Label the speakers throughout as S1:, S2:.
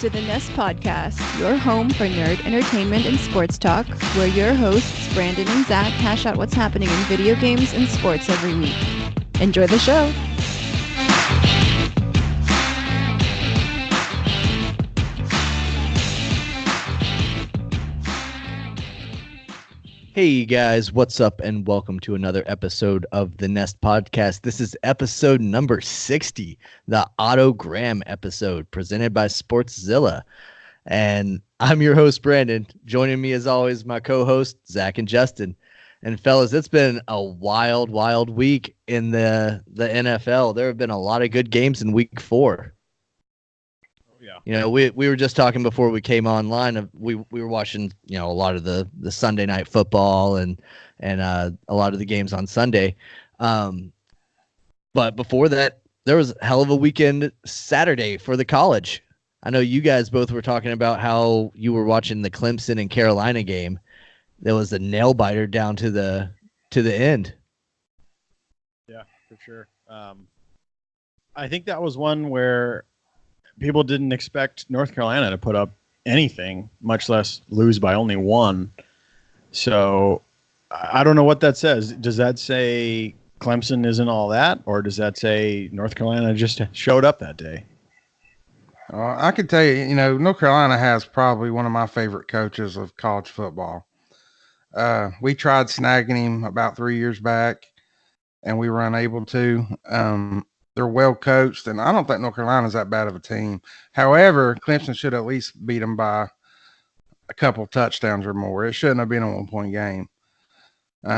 S1: to the Nest Podcast, your home for nerd entertainment and sports talk, where your hosts, Brandon and Zach, hash out what's happening in video games and sports every week. Enjoy the show!
S2: Hey guys, what's up and welcome to another episode of the Nest Podcast. This is episode number 60, the Autogram episode presented by Sportszilla. And I'm your host, Brandon. Joining me as always, my co-host, Zach and Justin. And fellas, it's been a wild, wild week in the NFL. There have been a lot of good games in week 4.
S3: Yeah.
S2: You know, we were just talking before we came online. We were watching, a lot of the Sunday night football and a lot of the games on Sunday. But before that, there was a hell of a weekend Saturday for the college. I know you guys both were talking about how you were watching the Clemson and Carolina game. There was a nail biter down to the end.
S3: Yeah, for sure. I think that was one where people didn't expect North Carolina to put up anything, much less lose by only 1. So I don't know what that says. Does that say Clemson isn't all that, or does that say North Carolina just showed up that day?
S4: I can tell you, North Carolina has probably one of my favorite coaches of college football. We tried snagging him about 3 years back, and we were unable to. They're well coached, and I don't think North Carolina's that bad of a team. However, Clemson should at least beat them by a couple touchdowns or more. It shouldn't have been a 1-point game. I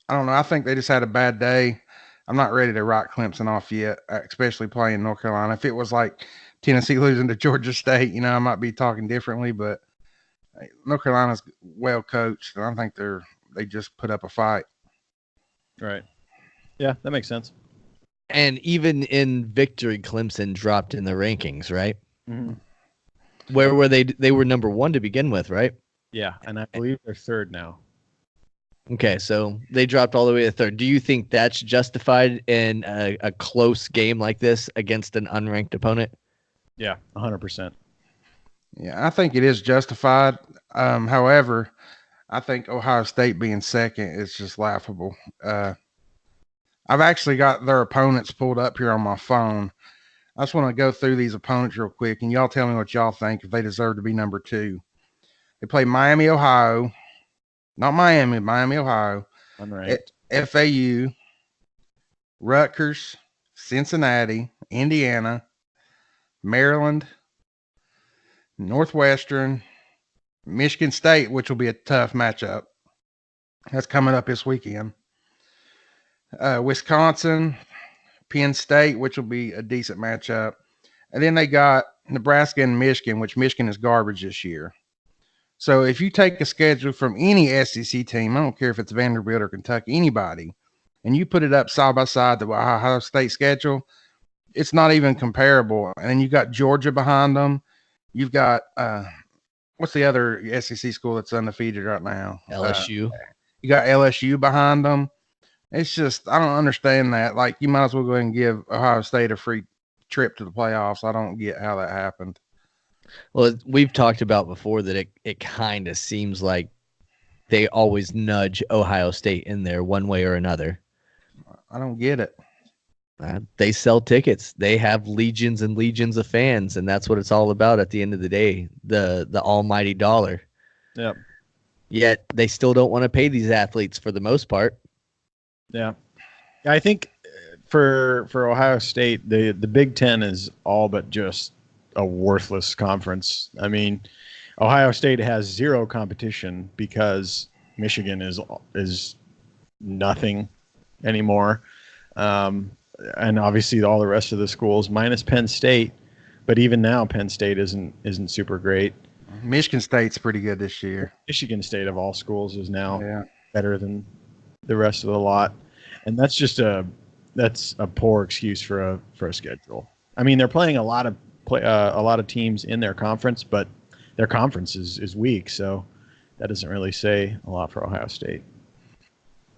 S4: don't know. I think they just had a bad day. I'm not ready to write Clemson off yet, especially playing North Carolina. If it was like Tennessee losing to Georgia State, I might be talking differently, but North Carolina's well coached, and I think they just put up a fight.
S3: Right. Yeah, that makes sense.
S2: And even in victory, Clemson dropped in the rankings, right?
S3: Mm-hmm.
S2: Where were they? They were number 1 to begin with, right?
S3: Yeah, and I believe they're 3rd now.
S2: Okay, so they dropped all the way to 3rd. Do you think that's justified in a close game like this against an unranked opponent?
S3: Yeah, 100%.
S4: Yeah, I think it is justified. However, I think Ohio State being 2nd is just laughable. I've actually got their opponents pulled up here on my phone. I just want to go through these opponents real quick, and y'all tell me what y'all think if they deserve to be number 2. They play Miami, Ohio. Not Miami, Ohio.
S3: Unranked.
S4: FAU, Rutgers, Cincinnati, Indiana, Maryland, Northwestern, Michigan State, which will be a tough matchup. That's coming up this weekend. Wisconsin, Penn State, which will be a decent matchup. And then they got Nebraska and Michigan, which Michigan is garbage this year. So if you take a schedule from any SEC team, I don't care if it's Vanderbilt or Kentucky, anybody, and you put it up side by side the Ohio State schedule, it's not even comparable. And then you got Georgia behind them. You've got what's the other SEC school that's undefeated right now?
S2: LSU.
S4: You got LSU behind them. It's just, I don't understand that. Like, you might as well go ahead and give Ohio State a free trip to the playoffs. I don't get how that happened.
S2: Well, we've talked about before that it kind of seems like they always nudge Ohio State in there one way or another.
S4: I don't get it.
S2: They sell tickets. They have legions and legions of fans, and that's what it's all about at the end of the day, the almighty dollar.
S3: Yep.
S2: Yet they still don't want to pay these athletes for the most part.
S3: Yeah. I think for Ohio State, the Big Ten is all but just a worthless conference. I mean, Ohio State has 0 competition because Michigan is nothing anymore. And obviously all the rest of the schools minus Penn State, but even now Penn State isn't super great.
S4: Michigan State's pretty good this year.
S3: Michigan State of all schools is now better than the rest of the lot, and that's a poor excuse for a schedule. I mean, they're playing a lot of teams in their conference, but their conference is weak, so that doesn't really say a lot for Ohio State.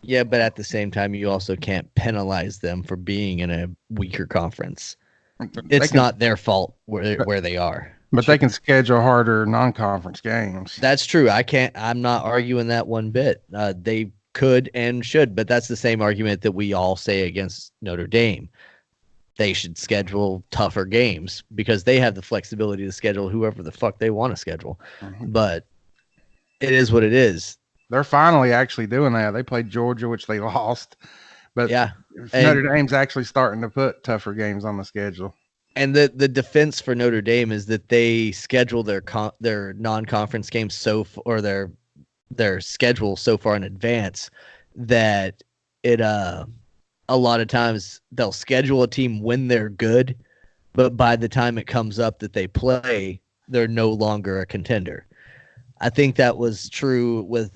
S2: Yeah, but at the same time, you also can't penalize them for being in a weaker conference. it's not their fault where they are.
S4: But they can schedule harder non-conference games.
S2: That's true. I'm not arguing that one bit. They could and should, but that's the same argument that we all say against Notre Dame. They should schedule tougher games because they have the flexibility to schedule whoever the fuck they want to schedule.
S4: Mm-hmm.
S2: But it is what it is.
S4: They're finally actually doing that. They played Georgia, which they lost. But
S2: yeah,
S4: Notre Dame's actually starting to put tougher games on the schedule.
S2: And the defense for Notre Dame is that they schedule their non-conference games or their schedule so far in advance that it a lot of times they'll schedule a team when they're good, but by the time it comes up that they play, they're no longer a contender. I think that was true with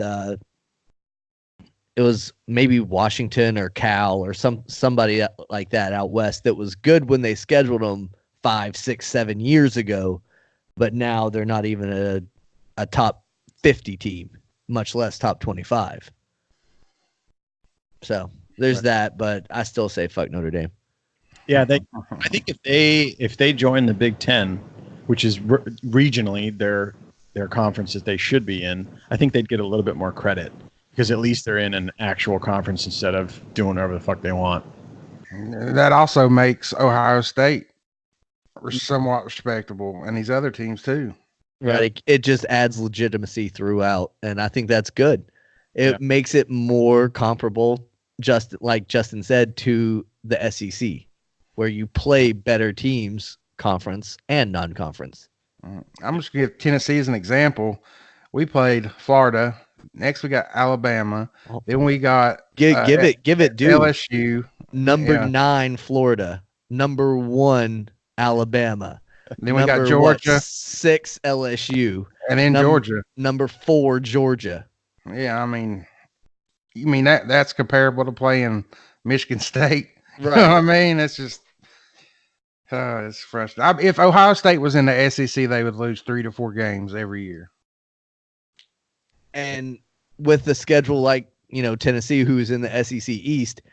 S2: it was maybe Washington or Cal or somebody like that out west that was good when they scheduled them 5, 6, 7 years ago, but now they're not even a top 50 team, much less top 25. So there's that, but I still say fuck Notre Dame.
S3: Yeah, I think if they join the Big Ten, which is regionally their conference that they should be in, I think they'd get a little bit more credit. Because at least they're in an actual conference instead of doing whatever the fuck they want.
S4: That also makes Ohio State somewhat respectable, and these other teams too.
S2: Right. It just adds legitimacy throughout, and I think that's good. It makes it more comparable, just like Justin said, to the SEC, where you play better teams, conference and non-conference.
S4: I'm just going to give Tennessee as an example. We played Florida. Next, we got Alabama. Then we got
S2: give it due.
S4: LSU.
S2: Number 9, Florida. Number 1, Alabama.
S4: Then we got Georgia.
S2: 6, LSU.
S4: And then Georgia.
S2: Number 4, Georgia.
S4: Yeah, I mean, you mean that's comparable to playing Michigan State?
S2: Right.
S4: I mean, it's just it's frustrating. If Ohio State was in the SEC, they would lose 3 to 4 games every year.
S2: And with the schedule like, Tennessee, who's in the SEC East,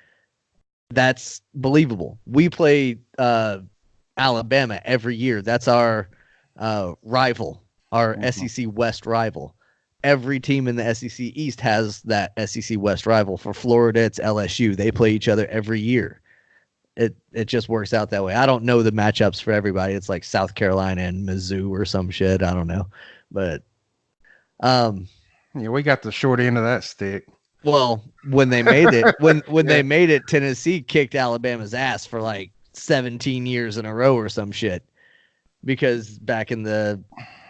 S2: that's believable. We play Alabama every year. That's our rival, our SEC West rival. Every team in the SEC East has that SEC West rival. For Florida, it's LSU. They play each other every year. It just works out that way. I don't know the matchups for everybody. It's like South Carolina and Mizzou or some shit. I don't know. But
S4: yeah, we got the short end of that stick.
S2: Well, when they made it, when they made it, Tennessee kicked Alabama's ass for like 17 years in a row or some shit. Because back in the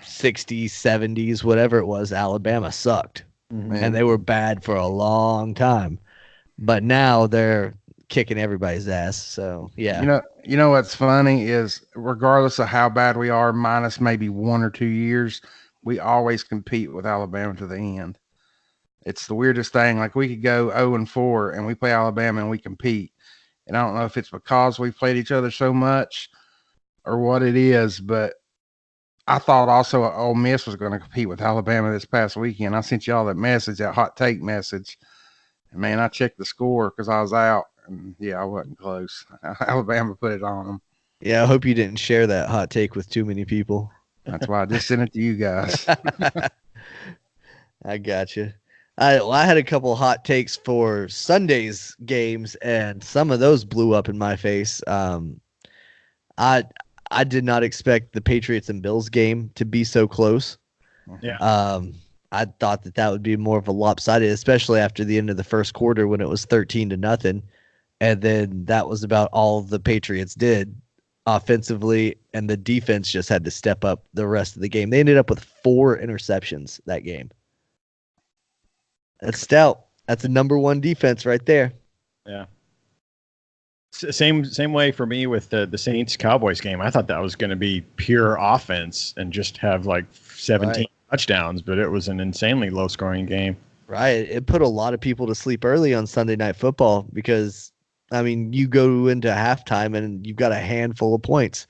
S2: 60s, 70s, whatever it was, Alabama sucked. Mm-hmm. And they were bad for a long time. But now they're kicking everybody's ass. So, yeah.
S4: You know what's funny is regardless of how bad we are, minus maybe 1 or 2 years, we always compete with Alabama to the end. It's the weirdest thing. Like we could go 0-4 and we play Alabama and we compete. And I don't know if it's because we've played each other so much or what it is, but I thought also Ole Miss was going to compete with Alabama this past weekend. I sent y'all that hot take message. And man, I checked the score because I was out. And yeah, I wasn't close. Alabama put it on them.
S2: Yeah, I hope you didn't share that hot take with too many people.
S4: That's why I just sent it to you guys.
S2: I got you. I had a couple hot takes for Sunday's games, and some of those blew up in my face. I did not expect the Patriots and Bills game to be so close.
S3: Yeah.
S2: I thought that would be more of a lopsided, especially after the end of the first quarter when it was 13-0, and then that was about all the Patriots did offensively, and the defense just had to step up the rest of the game. They ended up with 4 interceptions that game. That's stout. That's a number 1 defense right there.
S3: Yeah. Same way for me with the Saints Cowboys game. I thought that was going to be pure offense and just have like 17 touchdowns, but it was an insanely low scoring game.
S2: Right. It put a lot of people to sleep early on Sunday Night Football because, I mean, you go into halftime and you've got a handful of points.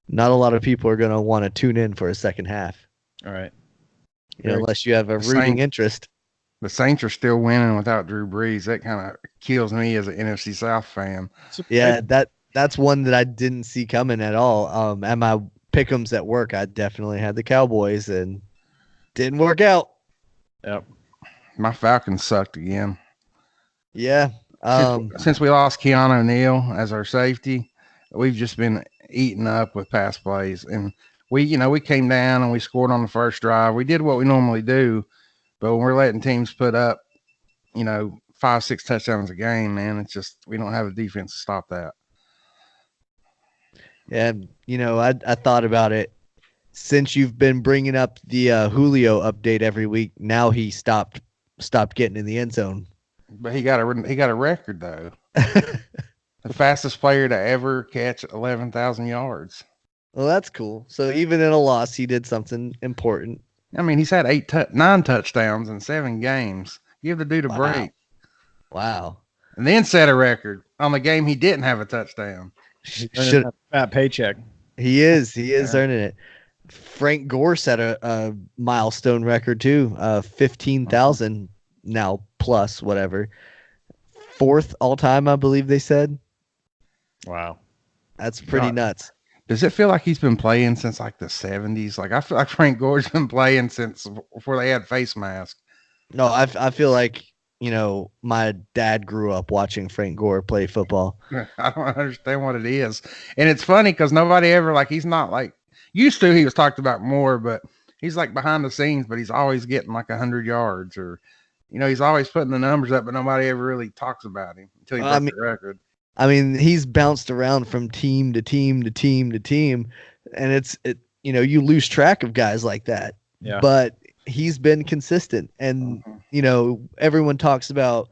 S2: Not a lot of people are going to want to tune in for a second half.
S3: All right.
S2: Unless you have a rooting interest.
S4: The Saints are still winning without Drew Brees. That kind of kills me as an NFC South fan.
S2: Yeah, that that's one that I didn't see coming at all. At my pick'ems at work, I definitely had the Cowboys and didn't work out.
S3: Yep.
S4: My Falcons sucked again.
S2: Yeah.
S4: Since we lost Keanu Neal as our safety, we've just been eaten up with pass plays. And we came down and we scored on the first drive. We did what we normally do, but when we're letting teams put up, 5, 6 touchdowns a game, man, it's just we don't have a defense to stop that.
S2: Yeah, I thought about it since you've been bringing up the Julio update every week. Now he stopped getting in the end zone.
S4: But he got a record though. The fastest player to ever catch 11,000 yards.
S2: Well, that's cool. So even in a loss, he did something important.
S4: I mean, he's had 9 touchdowns in 7 games. Give the dude a break.
S2: Wow.
S4: And then set a record on the game he didn't have a touchdown.
S3: Should fat paycheck.
S2: He is earning it. Frank Gore set a milestone record too. 15,000 now plus whatever. 4th all time, I believe they said.
S3: Wow.
S2: That's pretty nuts.
S4: Does it feel like he's been playing since like the 70s? Like I feel like Frank Gore's been playing since before they had face masks.
S2: No, I feel like, my dad grew up watching Frank Gore play football.
S4: I don't understand what it is. And it's funny because nobody ever, he's not used to, he was talked about more, but he's behind the scenes, but he's always getting 100 yards or, he's always putting the numbers up, but nobody ever really talks about him until he broke the record.
S2: I mean, he's bounced around from team to team to team to team, and you lose track of guys like that.
S3: Yeah.
S2: But he's been consistent, and everyone talks about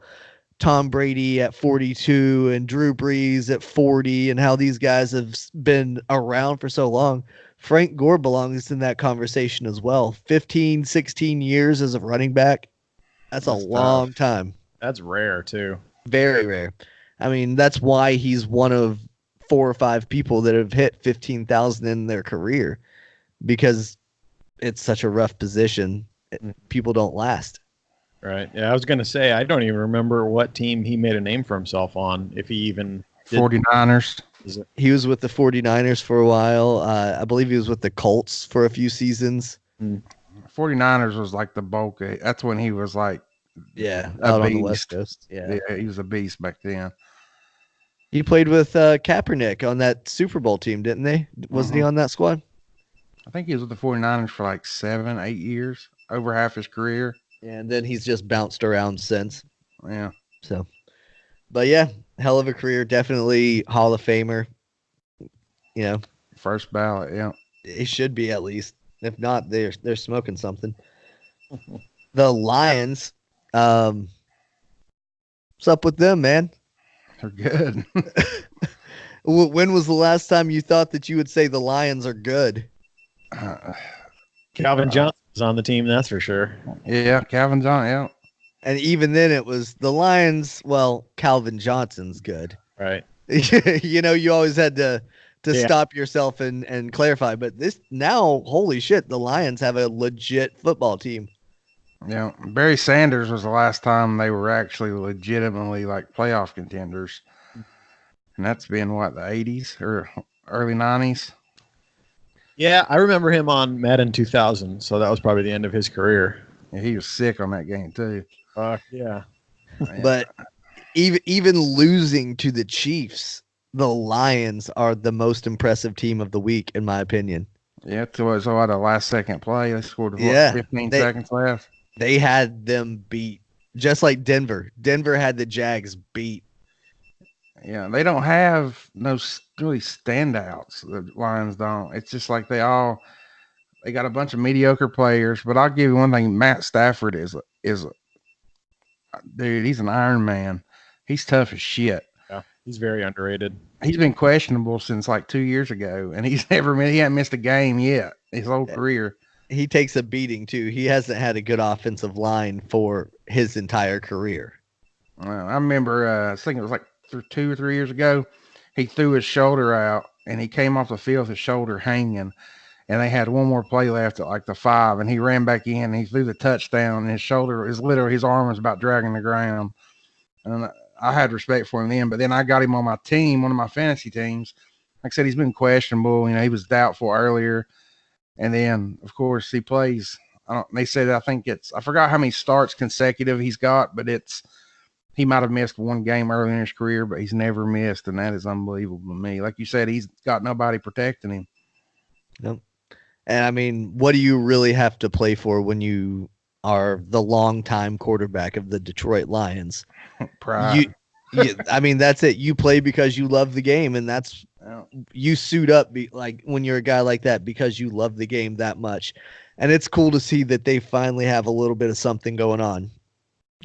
S2: Tom Brady at 42 and Drew Brees at 40 and how these guys have been around for so long. Frank Gore belongs in that conversation as well. 15, 16 years as a running back. That's a long time.
S3: That's rare too.
S2: Very rare. I mean, that's why he's one of 4 or 5 people that have hit 15,000 in their career, because it's such a rough position. People don't last.
S3: Right. Yeah, I was going to say, I don't even remember what team he made a name for himself on, if he even did.
S4: 49ers.
S2: He was with the 49ers for a while. I believe he was with the Colts for a few seasons.
S4: 49ers was the bulk. That's when he was
S2: out
S4: on
S2: the West Coast. Yeah,
S4: he was a beast back then.
S2: He played with Kaepernick on that Super Bowl team, didn't they? Wasn't he on that squad?
S4: I think he was with the 49ers for 7, 8 years, over half his career.
S2: Yeah, and then he's just bounced around since.
S4: Yeah.
S2: So, but yeah, hell of a career. Definitely Hall of Famer.
S4: First ballot. Yeah.
S2: He should be at least. If not, they're smoking something. The Lions. What's up with them, man?
S4: They're good.
S2: When was the last time you thought that you would say the Lions are good?
S3: Calvin Johnson was on the team, that's for sure.
S4: Yeah, Calvin Johnson. Yeah.
S2: And even then, it was the Lions. Well, Calvin Johnson's good.
S3: Right.
S2: You always had to stop yourself and clarify. But this now, holy shit, the Lions have a legit football team.
S4: Yeah, Barry Sanders was the last time they were actually legitimately playoff contenders. And that's been the 80s or early 90s?
S3: Yeah, I remember him on Madden 2000, so that was probably the end of his career.
S4: Yeah, he was sick on that game too.
S3: Yeah.
S2: But even losing to the Chiefs, the Lions are the most impressive team of the week, in my opinion.
S4: Yeah, it was a last second play. They scored 15 seconds left.
S2: They had them beat, just like Denver. Denver had the Jags beat.
S4: Yeah, they don't have no really standouts. The Lions don't. It's just they got a bunch of mediocre players. But I'll give you one thing: Matt Stafford is dude. He's an Iron Man. He's tough as shit.
S3: Yeah, he's very underrated.
S4: He's been questionable since 2 years ago, and he hasn't missed a game yet his whole career.
S2: He takes a beating too. He hasn't had a good offensive line for his entire career.
S4: I remember, I think it was 2 or 3 years ago, he threw his shoulder out and he came off the field with his shoulder hanging, and they had one more play left at the 5, and he ran back in and he threw the touchdown, and his arm was about dragging the ground. And I had respect for him then. But then I got him on my team, one of my fantasy teams. Like I said, he's been questionable. He was doubtful earlier, and then of course he plays. They said I think I forgot how many starts consecutive he's got, but he might have missed one game early in his career, but he's never missed, and that is unbelievable to me. Like you said, he's got nobody protecting him.
S2: Nope. And I mean, what do you really have to play for when you are the longtime quarterback of the Detroit Lions?
S4: Pride.
S2: I mean, that's it. You play because you love the game, and you suit up like when you're a guy like that because you love the game that much. And it's cool to see that they finally have a little bit of something going on.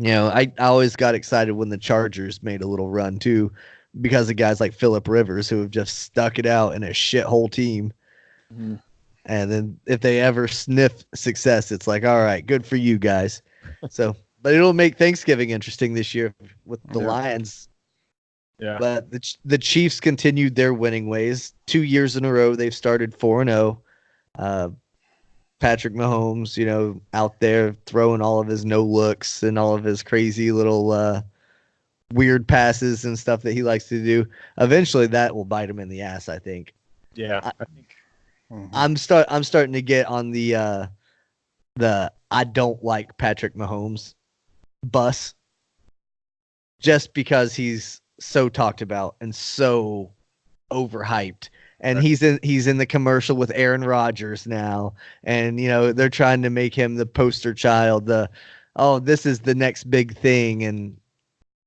S2: I always got excited when the Chargers made a little run too, because of guys like Phillip Rivers who have just stuck it out in a shithole team.
S3: Mm-hmm.
S2: And then if they ever sniff success, it's like, all right, good for you guys. So, but it'll make Thanksgiving interesting this year with the Lions.
S3: Yeah.
S2: But the Chiefs continued their winning ways. 2 years in a row, they've started 4-0. Patrick Mahomes, out there throwing all of his no looks and all of his crazy little weird passes and stuff that he likes to do. Eventually, that will bite him in the ass, I think.
S3: Yeah, I think.
S2: I'm starting to get on the I don't like Patrick Mahomes bus, just because he's so talked about and so overhyped. And
S3: Right.
S2: he's in the commercial with Aaron Rodgers now, and they're trying to make him the poster child. This is the next big thing, and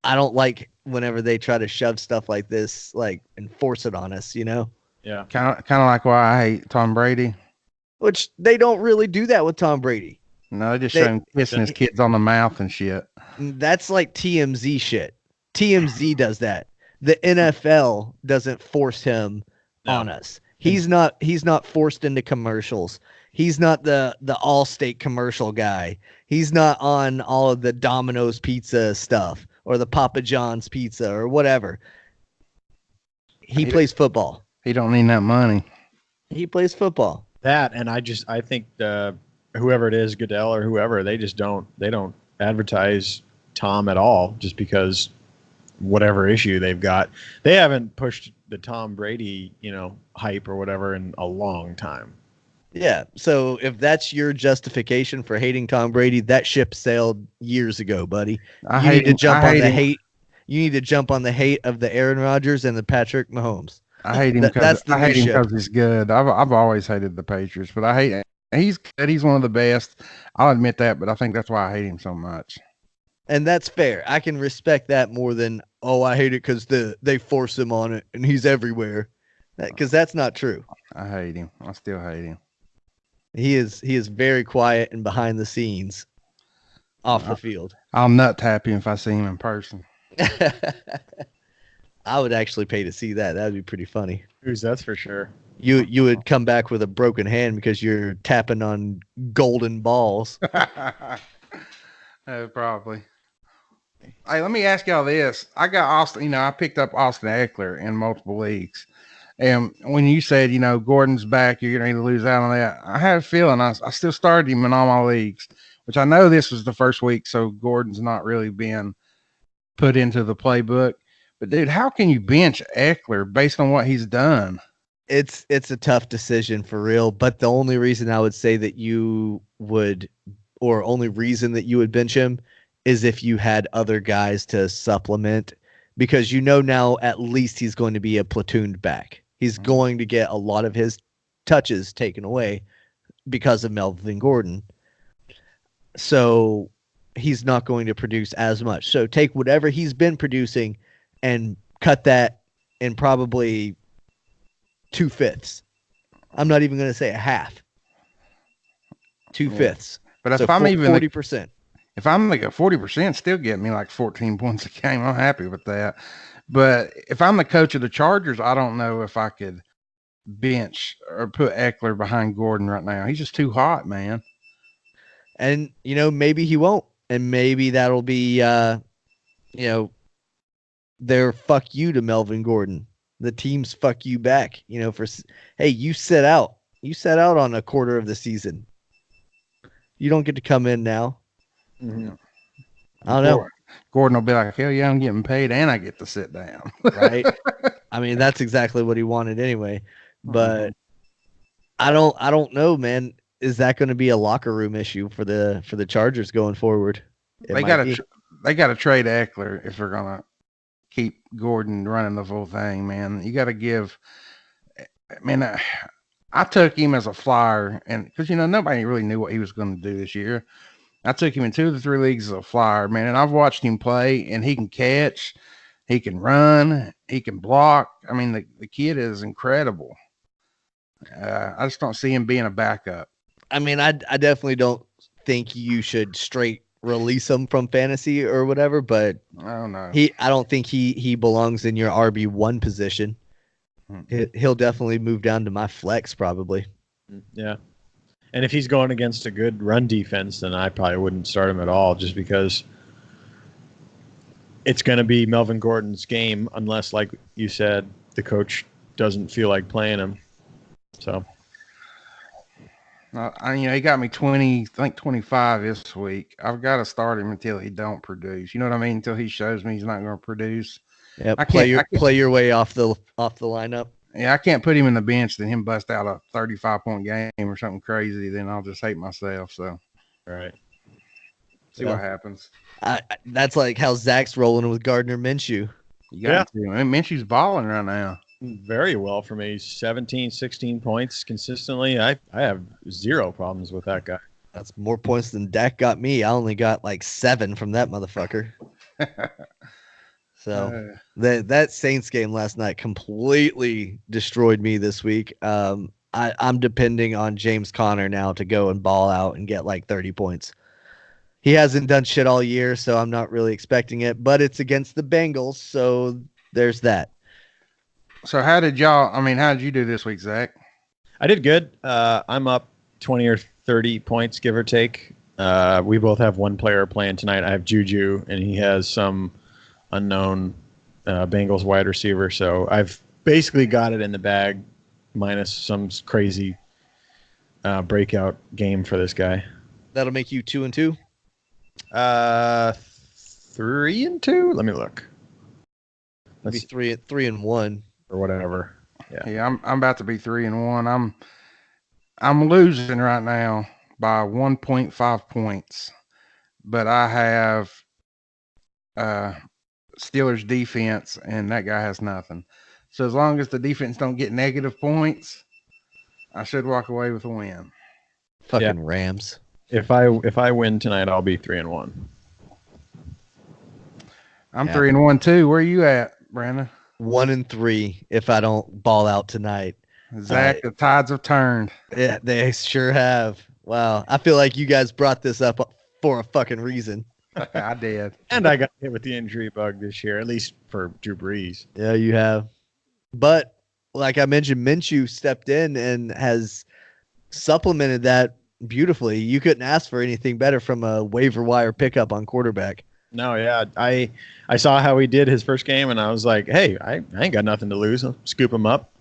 S2: I don't like whenever they try to shove stuff like this, like, and force it on us.
S3: Yeah.
S4: Kind of like why I hate Tom Brady.
S2: Which they don't really do that with Tom Brady.
S4: No, they just show him kissing his kids on the mouth and shit.
S2: That's like TMZ shit. TMZ does that. The NFL doesn't force him on us. He's not forced into commercials. He's not the Allstate commercial guy. He's not on all of the Domino's pizza stuff or the Papa John's pizza or whatever. He plays football.
S4: He don't need that money.
S2: He plays football.
S3: That, and I think whoever it is, Goodell or whoever, they don't advertise Tom at all, just because whatever issue they've got. They haven't pushed the Tom Brady, hype or whatever in a long time.
S2: Yeah. So if that's your justification for hating Tom Brady, that ship sailed years ago, buddy. You need to jump on the hate. You need to jump on the hate of the Aaron Rodgers and the Patrick Mahomes.
S4: I hate him because he's good. I've always hated the Patriots, but he's good. He's one of the best. I'll admit that, but I think that's why I hate him so much.
S2: And that's fair. I can respect that more than, I hate it because they force him on it and he's everywhere. Because that's not true.
S4: I hate him. I still hate him.
S2: He is very quiet and behind the scenes, off the field.
S4: I'll nut tap him if I see him in person.
S2: I would actually pay to see that. That would be pretty funny.
S3: That's for sure.
S2: You would come back with a broken hand because you're tapping on golden balls.
S4: Probably. Hey, let me ask y'all this. I got Austin, I picked up Austin Eckler in multiple leagues. And when you said, Gordon's back, you're going to lose out on that. I had a feeling I still started him in all my leagues, which I know this was the first week, so Gordon's not really been put into the playbook. But dude, how can you bench Eckler based on what he's done?
S2: It's a tough decision for real, but the only reason I would say that you would, or only reason that you would bench him, is if you had other guys to supplement, because now at least he's going to be a platooned back. He's going to get a lot of his touches taken away because of Melvin Gordon. So he's not going to produce as much. So take whatever he's been producing and cut that in probably 2/5. I'm not even going to say a half. 2/5.
S4: But if I'm even
S2: 40%.
S4: If I'm like a 40%, still getting me like 14 points a game. I'm happy with that. But if I'm the coach of the Chargers, I don't know if I could bench or put Eckler behind Gordon right now. He's just too hot, man.
S2: And, maybe he won't. And maybe that'll be, their fuck you to Melvin Gordon. The team's fuck you back, hey, you set out. You set out on a quarter of the season. You don't get to come in now.
S3: Mm-hmm.
S2: I don't know.
S4: Gordon will be like, hell yeah, I'm getting paid and I get to sit down.
S2: Right? I mean, that's exactly what he wanted anyway. But I don't know, man. Is that going to be a locker room issue for the Chargers going forward? It
S4: They
S2: might
S4: got
S2: be.
S4: to they got to trade Eckler if they're gonna keep Gordon running the full thing, man. You got to give. Man, I took him as a flyer, and because nobody really knew what he was going to do this year. I took him in 2 of the 3 leagues as a flyer, man, and I've watched him play, and he can catch, he can run, he can block. I mean, the kid is incredible. I just don't see him being a backup.
S2: I mean, I definitely don't think you should straight release him from fantasy or whatever, but
S4: I don't know.
S2: I don't think he belongs in your RB1 position. He'll definitely move down to my flex probably.
S3: Yeah. And if he's going against a good run defense, then I probably wouldn't start him at all, just because it's going to be Melvin Gordon's game unless, like you said, the coach doesn't feel like playing him. So,
S4: he got me 20, I think 25 this week. I've got to start him until he don't produce. You know what I mean? Until he shows me he's not going to produce.
S2: Yeah, play your way off the lineup.
S4: Yeah, I can't put him in the bench, then him bust out a 35-point game or something crazy. Then I'll just hate myself. So,
S3: all right.
S4: See what happens.
S2: That's like how Zach's rolling with Gardner Minshew.
S4: You got to. I mean, Minshew's balling right now.
S3: Very well for me. 17, 16 points consistently. I have zero problems with that guy.
S2: That's more points than Dak got me. I only got like 7 from that motherfucker. So that Saints game last night completely destroyed me this week. I'm depending on James Conner now to go and ball out and get like 30 points. He hasn't done shit all year, so I'm not really expecting it, but it's against the Bengals, so there's that.
S4: So how did you do this week, Zach?
S3: I did good. I'm up 20 or 30 points, give or take. We both have one player playing tonight. I have Juju, and he has some unknown Bengals wide receiver. So I've basically got it in the bag, minus some crazy breakout game for this guy.
S2: That'll make you 2-2.
S3: 3-2. Let me look.
S2: Let's be 3-1
S3: or whatever.
S4: Yeah. I'm about to be 3-1. I'm losing right now by 1.5 points, but I have Steelers defense, and that guy has nothing. So as long as the defense don't get negative points, I should walk away with a win.
S2: Fucking Rams.
S3: If I win tonight, I'll be 3-1.
S4: I'm 3-1 too. Where are you at, Brandon?
S2: 1-3 if I don't ball out tonight.
S4: Zach, the tides have turned.
S2: Yeah, they sure have. Wow. I feel like you guys brought this up for a fucking reason.
S4: I did.
S3: And I got hit with the injury bug this year, at least for Drew Brees.
S2: Yeah, you have. But like I mentioned, Minshew stepped in and has supplemented that beautifully. You couldn't ask for anything better from a waiver wire pickup on quarterback.
S3: No, yeah. I saw how he did his first game, and I was like, hey, I ain't got nothing to lose. I'll scoop him up.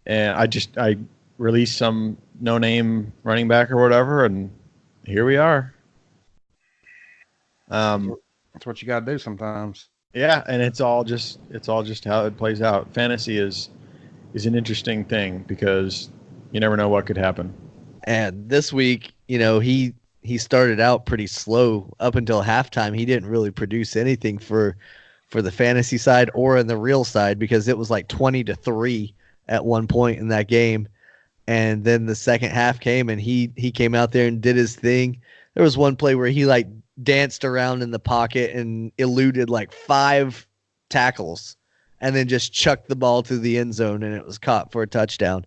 S3: And I released some no-name running back or whatever, and here we are.
S4: That's what you got to do sometimes.
S3: Yeah, and it's all just how it plays out. Fantasy is an interesting thing because you never know what could happen.
S2: And this week, he started out pretty slow up until halftime. He didn't really produce anything for the fantasy side or in the real side because it was like 20-3 at one point in that game. And then the second half came and he came out there and did his thing. There was one play where he like danced around in the pocket and eluded like 5 tackles and then just chucked the ball to the end zone and it was caught for a touchdown.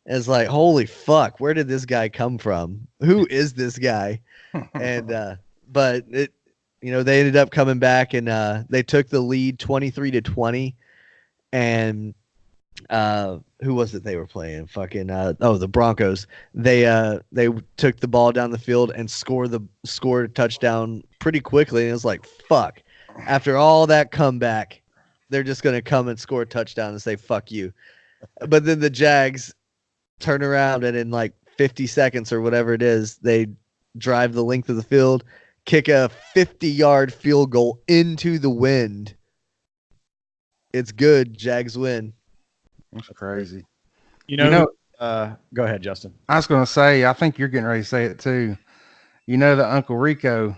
S2: And it's like, holy fuck, where did this guy come from? Who is this guy? And but it, they ended up coming back and they took the lead 23-20. And who was it they were playing? Fucking the Broncos. They took the ball down the field and scored a touchdown pretty quickly. And it was like, fuck. After all that comeback, they're just gonna come and score a touchdown and say fuck you. But then the Jags turn around and in like 50 seconds or whatever it is, they drive the length of the field, kick a 50-yard field goal into the wind. It's good. Jags win.
S4: That's crazy.
S3: Go ahead, Justin.
S4: I was going to say, I think you're getting ready to say it too. You know that Uncle Rico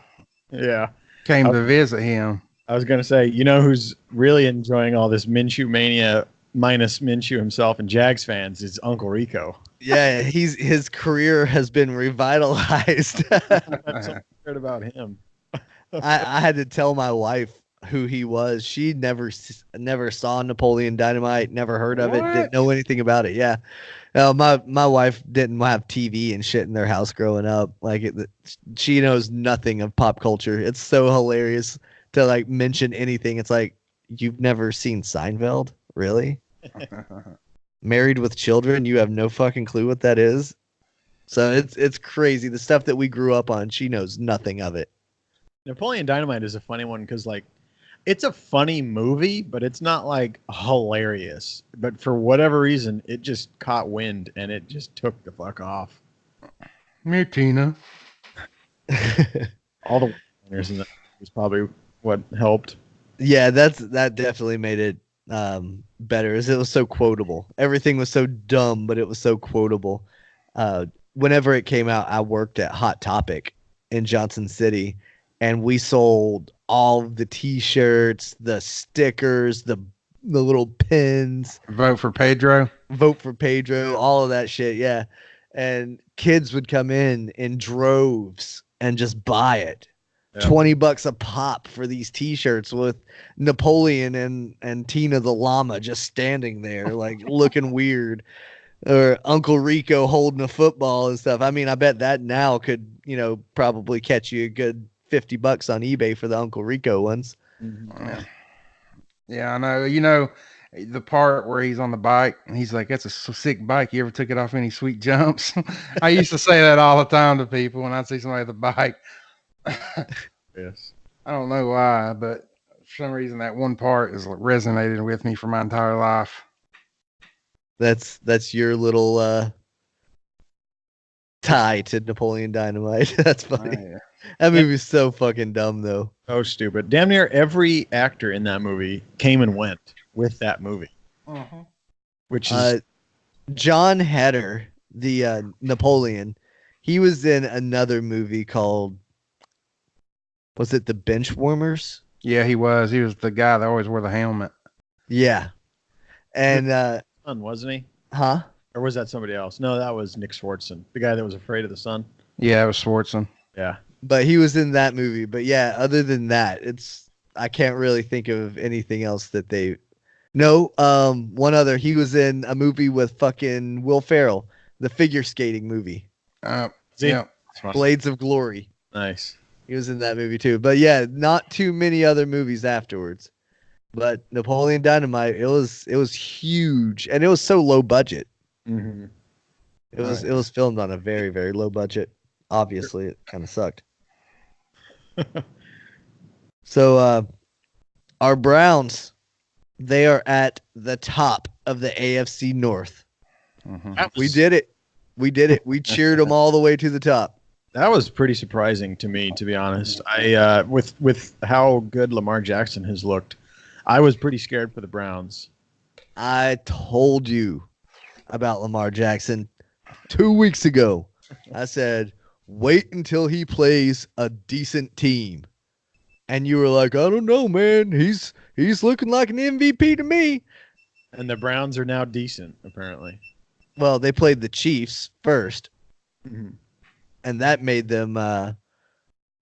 S3: Yeah.
S4: came to visit him.
S3: I was going to say, who's really enjoying all this Minshew mania minus Minshew himself and Jags fans is Uncle Rico.
S2: Yeah, his career has been revitalized.
S3: I've heard about him.
S2: I had to tell my wife who he was. She never saw Napoleon Dynamite, never heard of it, didn't know anything about it. Yeah. My wife didn't have TV and shit in their house growing up. She knows nothing of pop culture. It's so hilarious to like mention anything. It's like, you've never seen Seinfeld? Really? Married with Children? You have no fucking clue what that is? So it's crazy. The stuff that we grew up on, she knows nothing of it.
S3: Napoleon Dynamite is a funny one because it's a funny movie, but it's not like hilarious. But for whatever reason, it just caught wind and it just took the fuck off.
S4: Me, Tina.
S3: All the winners in that was probably what helped.
S2: Yeah, that definitely made it better, as it was so quotable. Everything was so dumb, but it was so quotable. Whenever it came out, I worked at Hot Topic in Johnson City, and we sold all the T-shirts, the stickers, the little pins.
S4: Vote for Pedro,
S2: all of that shit. Yeah, and kids would come in droves and just buy it. Yeah. $20 a pop for these T-shirts with Napoleon and Tina the llama just standing there, like looking weird, or Uncle Rico holding a football and stuff. I mean, I bet that now could, probably catch you a good $50 on eBay for the Uncle Rico ones.
S4: Mm-hmm. Yeah, I know. The part where he's on the bike and he's like, "That's a sick bike. You ever took it off any sweet jumps?" I used to say that all the time to people when I'd see somebody with a bike.
S3: Yes.
S4: I don't know why, but for some reason that one part has resonated with me for my entire life.
S2: That's your little tie to Napoleon Dynamite. That's funny. Oh, yeah. That movie's so fucking dumb, though.
S3: Oh, stupid. Damn near every actor in that movie came and went with that movie.
S4: Uh-huh.
S3: Which is
S2: John Heder, the Napoleon. He was in another movie called, was it The Benchwarmers?
S4: Yeah, he was. He was the guy that always wore the helmet.
S2: Yeah. And
S3: sun, wasn't he?
S2: Huh?
S3: Or was that somebody else? No, that was Nick Swartzen, the guy that was afraid of the sun.
S4: Yeah, it was Swartzen.
S3: Yeah.
S2: But he was in that movie. But yeah, other than that, I can't really think of anything else that they. No, one other. He was in a movie with fucking Will Ferrell, the figure skating movie.
S4: Yeah.
S2: Blades of Glory.
S3: Nice.
S2: He was in that movie too. But yeah, not too many other movies afterwards. But Napoleon Dynamite, it was huge, and it was so low budget.
S3: Mm-hmm.
S2: It was filmed on a very, very low budget. Obviously, it kind of sucked. So, our Browns, they are at the top of the AFC North.
S4: Mm-hmm.
S2: We did it. We cheered them all the way to the top.
S3: That was pretty surprising to me, to be honest. I with how good Lamar Jackson has looked, I was pretty scared for the Browns.
S2: I told you about Lamar Jackson 2 weeks ago. I said, wait until he plays a decent team. And you were like, I don't know, man. He's looking like an MVP to me.
S3: And the Browns are now decent, apparently.
S2: Well, they played the Chiefs first.
S3: Mm-hmm.
S2: And that made them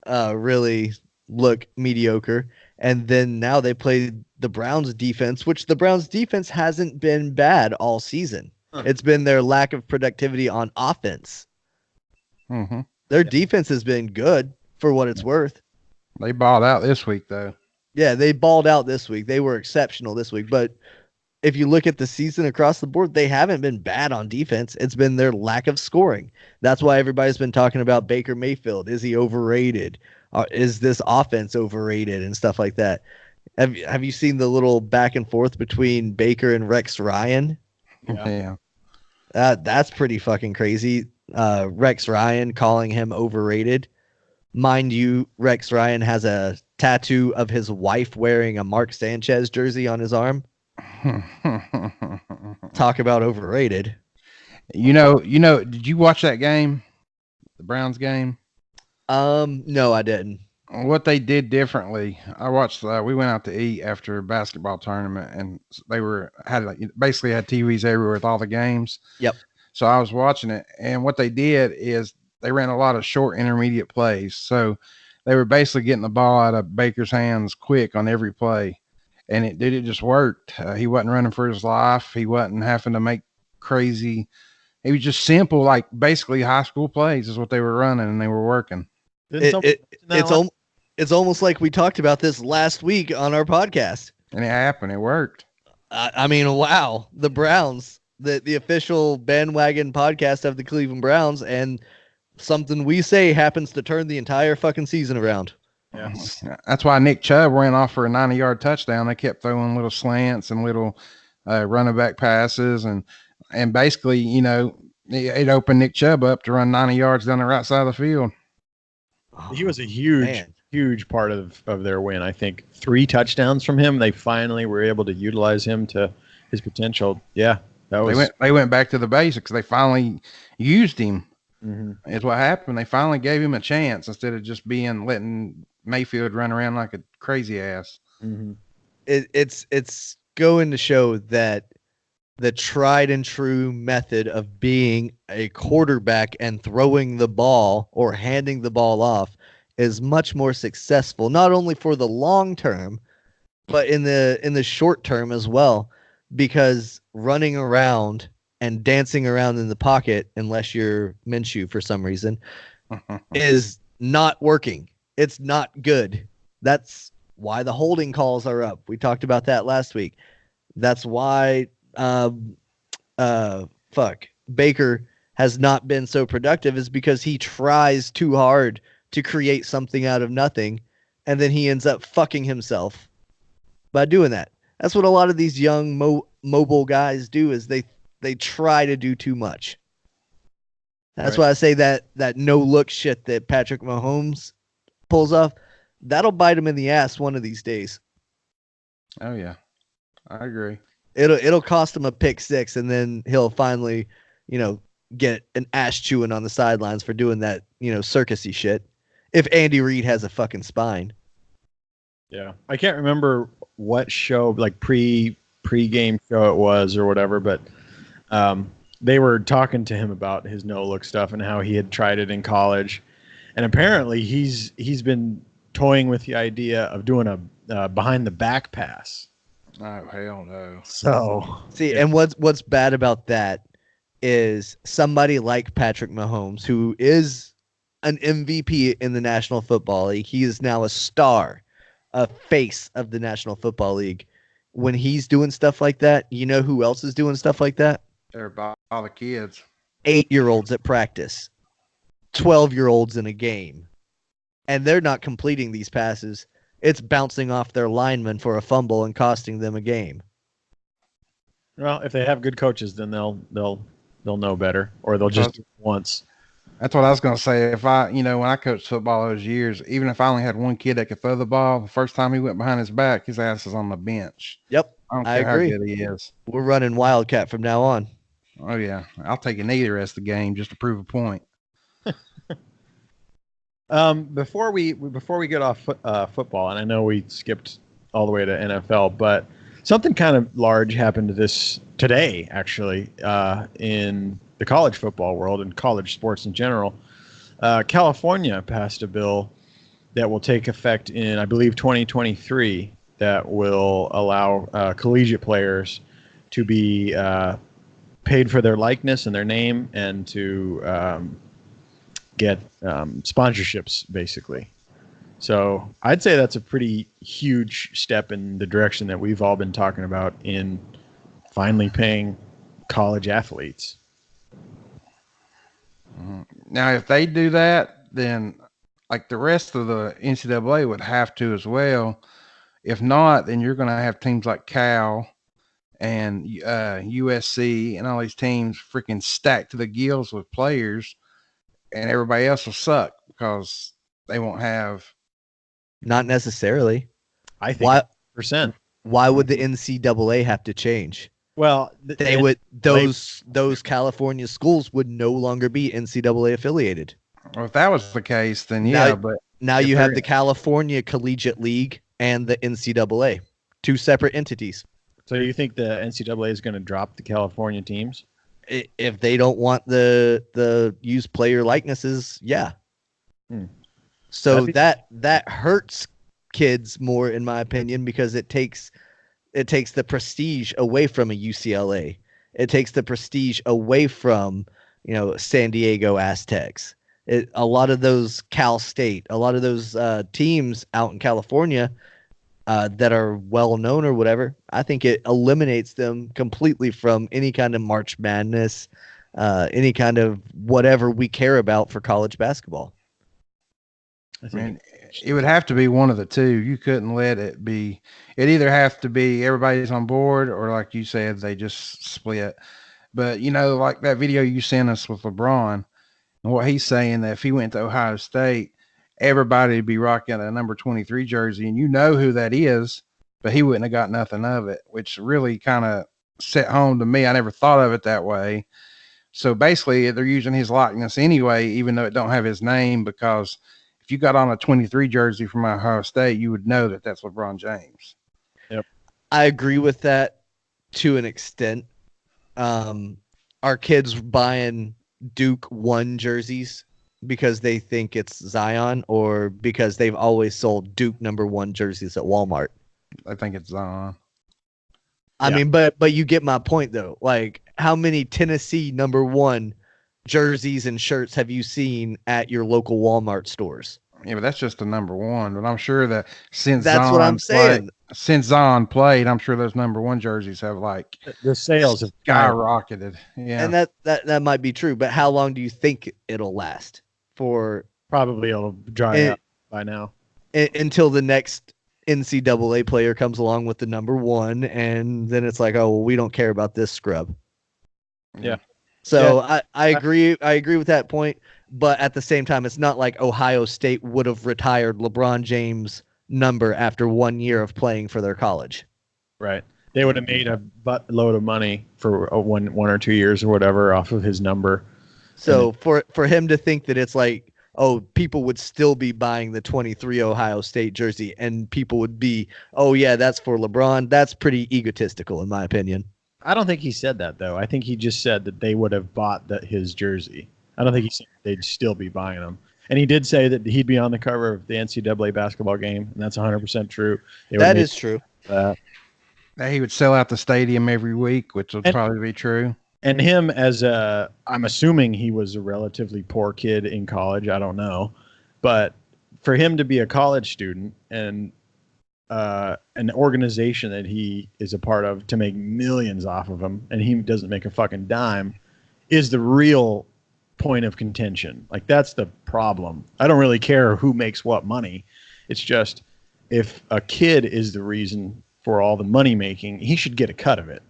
S2: really look mediocre. And then now they played the Browns defense, which the Browns defense hasn't been bad all season. Huh. It's been their lack of productivity on offense.
S4: Mm-hmm.
S2: Their defense has been good for what it's worth.
S4: They balled out this week, though.
S2: Yeah, they balled out this week. They were exceptional this week. But if you look at the season across the board, they haven't been bad on defense. It's been their lack of scoring. That's why everybody's been talking about Baker Mayfield. Is he overrated? Is this offense overrated and stuff like that? Have you seen the little back and forth between Baker and Rex Ryan?
S4: Yeah.
S2: That's pretty fucking crazy. Rex Ryan calling him overrated, Mind you, Rex Ryan has a tattoo of his wife wearing a Mark Sanchez jersey on his arm. Talk about overrated.
S4: Did you watch that game? The Browns game?
S2: No, I didn't.
S4: What they did differently, I watched. We went out to eat after a basketball tournament, and they basically had TVs everywhere with all the games.
S2: Yep.
S4: So I was watching it, and what they did is they ran a lot of short intermediate plays. So they were basically getting the ball out of Baker's hands quick on every play, and it just worked. He wasn't running for his life. He wasn't having to make crazy. It was just simple, like basically high school plays is what they were running, and they were working.
S2: It's almost like we talked about this last week on our podcast.
S4: And it happened. It worked.
S2: I mean, wow. The Browns, the official bandwagon podcast of the Cleveland Browns, and something we say happens to turn the entire fucking season around.
S3: Yes.
S4: That's why Nick Chubb ran off for a 90-yard touchdown. They kept throwing little slants and little running back passes. And basically, it opened Nick Chubb up to run 90 yards down the right side of the field.
S3: He was a huge part of their win. I think 3 touchdowns from him. They finally were able to utilize him to his potential. Yeah,
S4: they went back to the basics. They finally used him.
S3: Mm-hmm.
S4: Is what happened. They finally gave him a chance instead of just letting Mayfield run around like a crazy ass.
S3: Mm-hmm.
S2: It's going to show that the tried and true method of being a quarterback and throwing the ball or handing the ball off is much more successful, not only for the long term, but in the short term as well, because running around and dancing around in the pocket, unless you're Minshew for some reason, is not working. It's not good. That's why the holding calls are up. We talked about that last week. That's why Baker has not been so productive, is because he tries too hard to create something out of nothing, and then he ends up fucking himself by doing that. That's what a lot of these young mobile guys do, is they try to do too much. That's why I say that no look shit that Patrick Mahomes pulls off, that'll bite him in the ass one of these days.
S4: Oh yeah, I agree.
S2: It'll cost him a pick 6, and then he'll finally, get an ass chewing on the sidelines for doing that, circusy shit. If Andy Reid has a fucking spine.
S3: Yeah, I can't remember what show, like pre-game show it was or whatever, but they were talking to him about his no-look stuff and how he had tried it in college, and apparently he's been toying with the idea of doing a behind the back pass.
S4: Oh hell no!
S2: So see, and what's bad about that is somebody like Patrick Mahomes, who is an MVP in the National Football League. He is now a star, a face of the National Football League. When he's doing stuff like that, you know who else is doing stuff like that?
S4: They're all the kids.
S2: 8-year-olds at practice, 12-year-olds in a game, and they're not completing these passes. It's bouncing off their linemen for a fumble and costing them a game.
S3: Well, if they have good coaches, then they'll know better, or they'll just do it once.
S4: That's what I was going to say. If when I coached football those years, even if I only had one kid that could throw the ball, the first time he went behind his back, his ass is on the bench.
S2: Yep,
S4: I don't care
S2: agree.
S4: How good he is.
S2: We're running Wildcat from now on.
S4: Oh yeah, I'll take a knee the rest of the game just to prove a point.
S3: Before we get off football, and I know we skipped all the way to NFL, but something kind of large happened today, actually, in the college football world and college sports in general. California passed a bill that will take effect in, I believe, 2023, that will allow collegiate players to be paid for their likeness and their name, and to get sponsorships, basically. So I'd say that's a pretty huge step in the direction that we've all been talking about in finally paying college athletes.
S4: Now, if they do that, then like the rest of the NCAA would have to as well. If not, then you're going to have teams like Cal and USC and all these teams freaking stacked to the gills with players, and everybody else will suck because they won't have.
S2: Not necessarily.
S3: I think
S2: Why?
S3: 100%.
S2: Why would the NCAA have to change?
S3: Well,
S2: They would those California schools would no longer be NCAA affiliated.
S4: Well, if that was the case, then
S2: Now-
S4: yeah. But
S2: Now
S4: if
S2: you
S4: they're-
S2: have the California Collegiate League and the NCAA, two separate entities.
S3: So you think the NCAA is going to drop the California teams?
S2: If they don't want the use player likenesses, yeah. So that hurts kids more, in my opinion, because it takes the prestige away from a UCLA. It takes the prestige away from San Diego Aztecs. A lot of those Cal State, a lot of those teams out in California that are well known or whatever. I think it eliminates them completely from any kind of March Madness, any kind of whatever we care about for college basketball.
S4: I mean, it would have to be one of the two. You couldn't let it be. It either have to be everybody's on board, or like you said, they just split. But like that video you sent us with LeBron, and what he's saying, that if he went to Ohio State, everybody would be rocking a number 23 jersey, and who that is, but he wouldn't have got nothing of it, which really kind of set home to me. I never thought of it that way. So basically, they're using his likeness anyway, even though it don't have his name, because if you got on a 23 jersey from Ohio State, you would know that that's LeBron James.
S3: Yep.
S2: I agree with that to an extent. Our kids buying Duke 1 jerseys because they think it's Zion, or because they've always sold Duke number 1 jerseys at Walmart.
S4: I think it's Zion.
S2: I mean, but you get my point though. Like, how many Tennessee number 1 jerseys and shirts have you seen at your local Walmart stores?
S4: Yeah, but that's just the number 1. But I'm sure that since Zion played, I'm sure those number 1 jerseys have like
S3: the sales have
S4: skyrocketed. Yeah,
S2: and that might be true. But how long do you think it'll last? For
S3: probably it'll dry out by now
S2: until the next NCAA player comes along with the number 1, and then it's like, oh well, we don't care about this scrub.
S3: Yeah.
S2: So I agree with that point, but at the same time, it's not like Ohio State would have retired LeBron James' number after 1 year of playing for their college.
S3: Right. They would have made a buttload of money for one or 2 years or whatever off of his number.
S2: So for him to think that it's like, oh, people would still be buying the 23 Ohio State jersey, and people would be, oh yeah, that's for LeBron. That's pretty egotistical, in my opinion.
S3: I don't think he said that, though. I think he just said that they would have bought his jersey. I don't think he said they'd still be buying them. And he did say that he'd be on the cover of the NCAA basketball game, and that's 100% true.
S2: That is true.
S4: That he would sell out the stadium every week, which would probably be true.
S3: And him I'm assuming he was a relatively poor kid in college. I don't know. But for him to be a college student and an organization that he is a part of to make millions off of him, and he doesn't make a fucking dime, is the real point of contention. Like, that's the problem. I don't really care who makes what money. It's just, if a kid is the reason for all the money making, he should get a cut of it.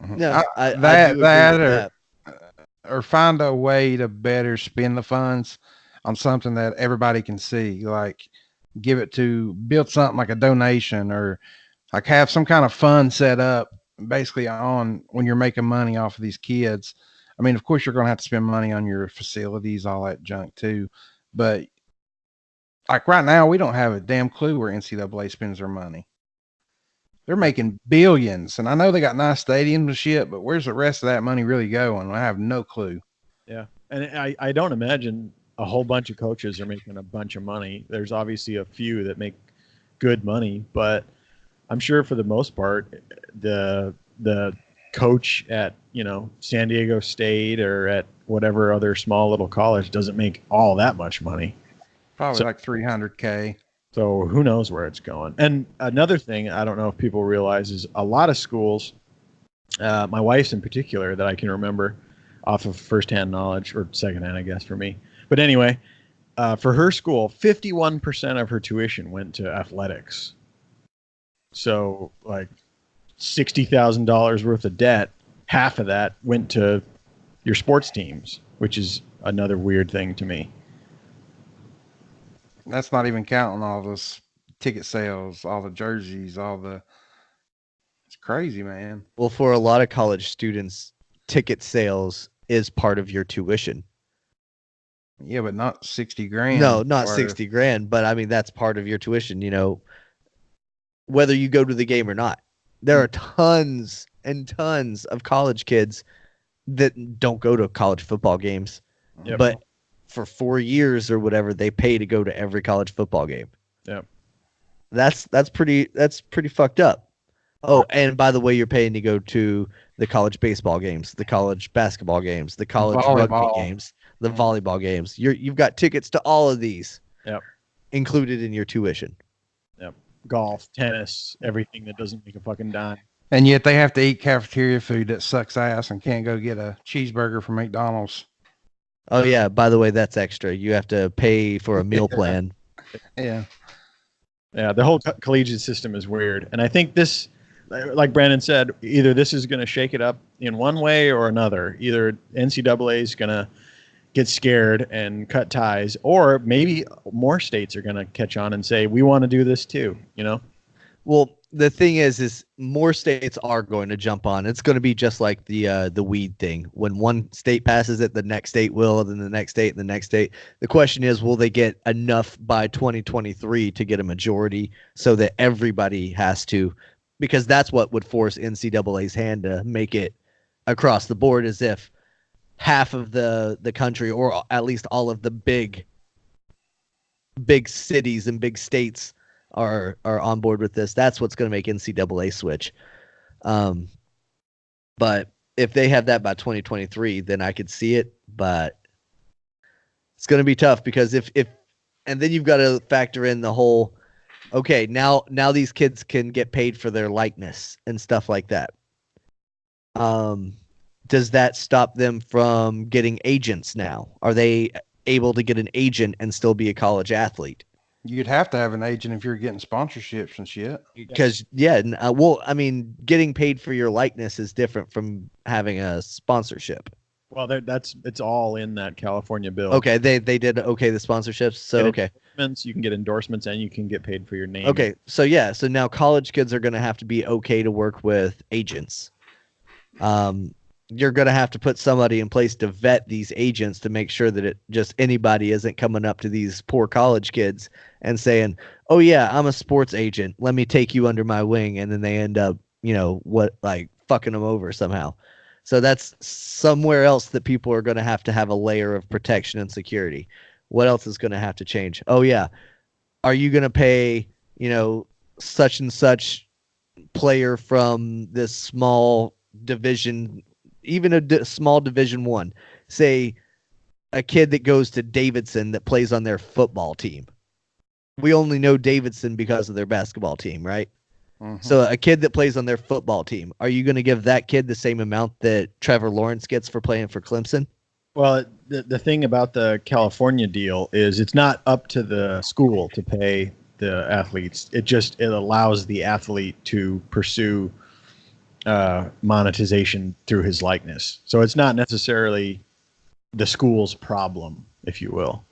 S2: No, I do agree with that.
S4: Or find a way to better spend the funds on something that everybody can see, like build something like a donation, or like have some kind of fund set up basically on when you're making money off of these kids. I mean, of course you're going to have to spend money on your facilities, all that junk too. But like right now, we don't have a damn clue where NCAA spends their money. They're making billions, and I know they got nice stadiums and shit, but where's the rest of that money really going? I have no clue.
S3: Yeah, and I don't imagine a whole bunch of coaches are making a bunch of money. There's obviously a few that make good money, but I'm sure for the most part, the coach at San Diego State or at whatever other small little college doesn't make all that much money.
S4: Probably like $300K.
S3: So who knows where it's going. And another thing I don't know if people realize is a lot of schools, my wife's in particular, that I can remember off of firsthand knowledge, or secondhand, I guess, for me. But anyway, for her school, 51% of her tuition went to athletics. So like $60,000 worth of debt, half of that went to your sports teams, which is another weird thing to me.
S4: That's not even counting all those ticket sales, all the jerseys, it's crazy, man.
S2: Well, for a lot of college students, ticket sales is part of your tuition.
S4: Yeah, but not 60 grand.
S2: No, not
S4: worth.
S2: 60 grand, but I mean, that's part of your tuition, whether you go to the game or not. There are tons and tons of college kids that don't go to college football games,
S3: Yep.
S2: but for 4 years or whatever, they pay to go to every college football game.
S3: Yep.
S2: That's pretty fucked up. Oh, and by the way, you're paying to go to the college baseball games, the college basketball games, the college rugby games, the volleyball games. You've got tickets to all of these.
S3: Yep.
S2: Included in your tuition.
S3: Yep. Golf, tennis, everything that doesn't make a fucking dime.
S4: And yet they have to eat cafeteria food that sucks ass and can't go get a cheeseburger from McDonald's.
S2: Oh yeah, by the way, that's extra. You have to pay for a meal plan.
S4: Yeah.
S3: Yeah, the whole collegiate system is weird. And I think this, like Brandon said, either this is going to shake it up in one way or another. Either NCAA is going to get scared and cut ties, or maybe more states are going to catch on and say, we want to do this too,
S2: Well, the thing is more states are going to jump on. It's going to be just like the weed thing. When one state passes it, the next state will, then the next state, and the next state. The question is, will they get enough by 2023 to get a majority so that everybody has to? Because that's what would force NCAA's hand to make it across the board, is if half of the country, or at least all of the big cities and big states are on board with this. That's what's going to make NCAA switch. But if they have that by 2023, then I could see it. But it's going to be tough because if and then you've got to factor in the whole. Okay, now these kids can get paid for their likeness and stuff like that. Does that stop them from getting agents now? Are they able to get an agent and still be a college athlete?
S4: You'd have to have an agent if you're getting sponsorships and shit.
S2: Because, well, I mean, getting paid for your likeness is different from having a sponsorship.
S3: Well, it's all in that California bill.
S2: Okay, they did the sponsorships. So okay,
S3: you can get endorsements and you can get paid for your name.
S2: Okay, so yeah, so now college kids are going to have to be okay to work with agents. You're going to have to put somebody in place to vet these agents to make sure that anybody isn't coming up to these poor college kids and saying, "Oh yeah, I'm a sports agent. Let me take you under my wing," and then they end up, fucking them over somehow. So that's somewhere else that people are going to have a layer of protection and security. What else is going to have to change? Oh yeah, are you going to pay, such and such player from this small division, even a small Division I, say a kid that goes to Davidson that plays on their football team? We only know Davidson because of their basketball team, right? Mm-hmm. So a kid that plays on their football team, are you going to give that kid the same amount that Trevor Lawrence gets for playing for Clemson?
S3: Well, the thing about the California deal is it's not up to the school to pay the athletes. It allows the athlete to pursue monetization through his likeness. So it's not necessarily the school's problem, if you will.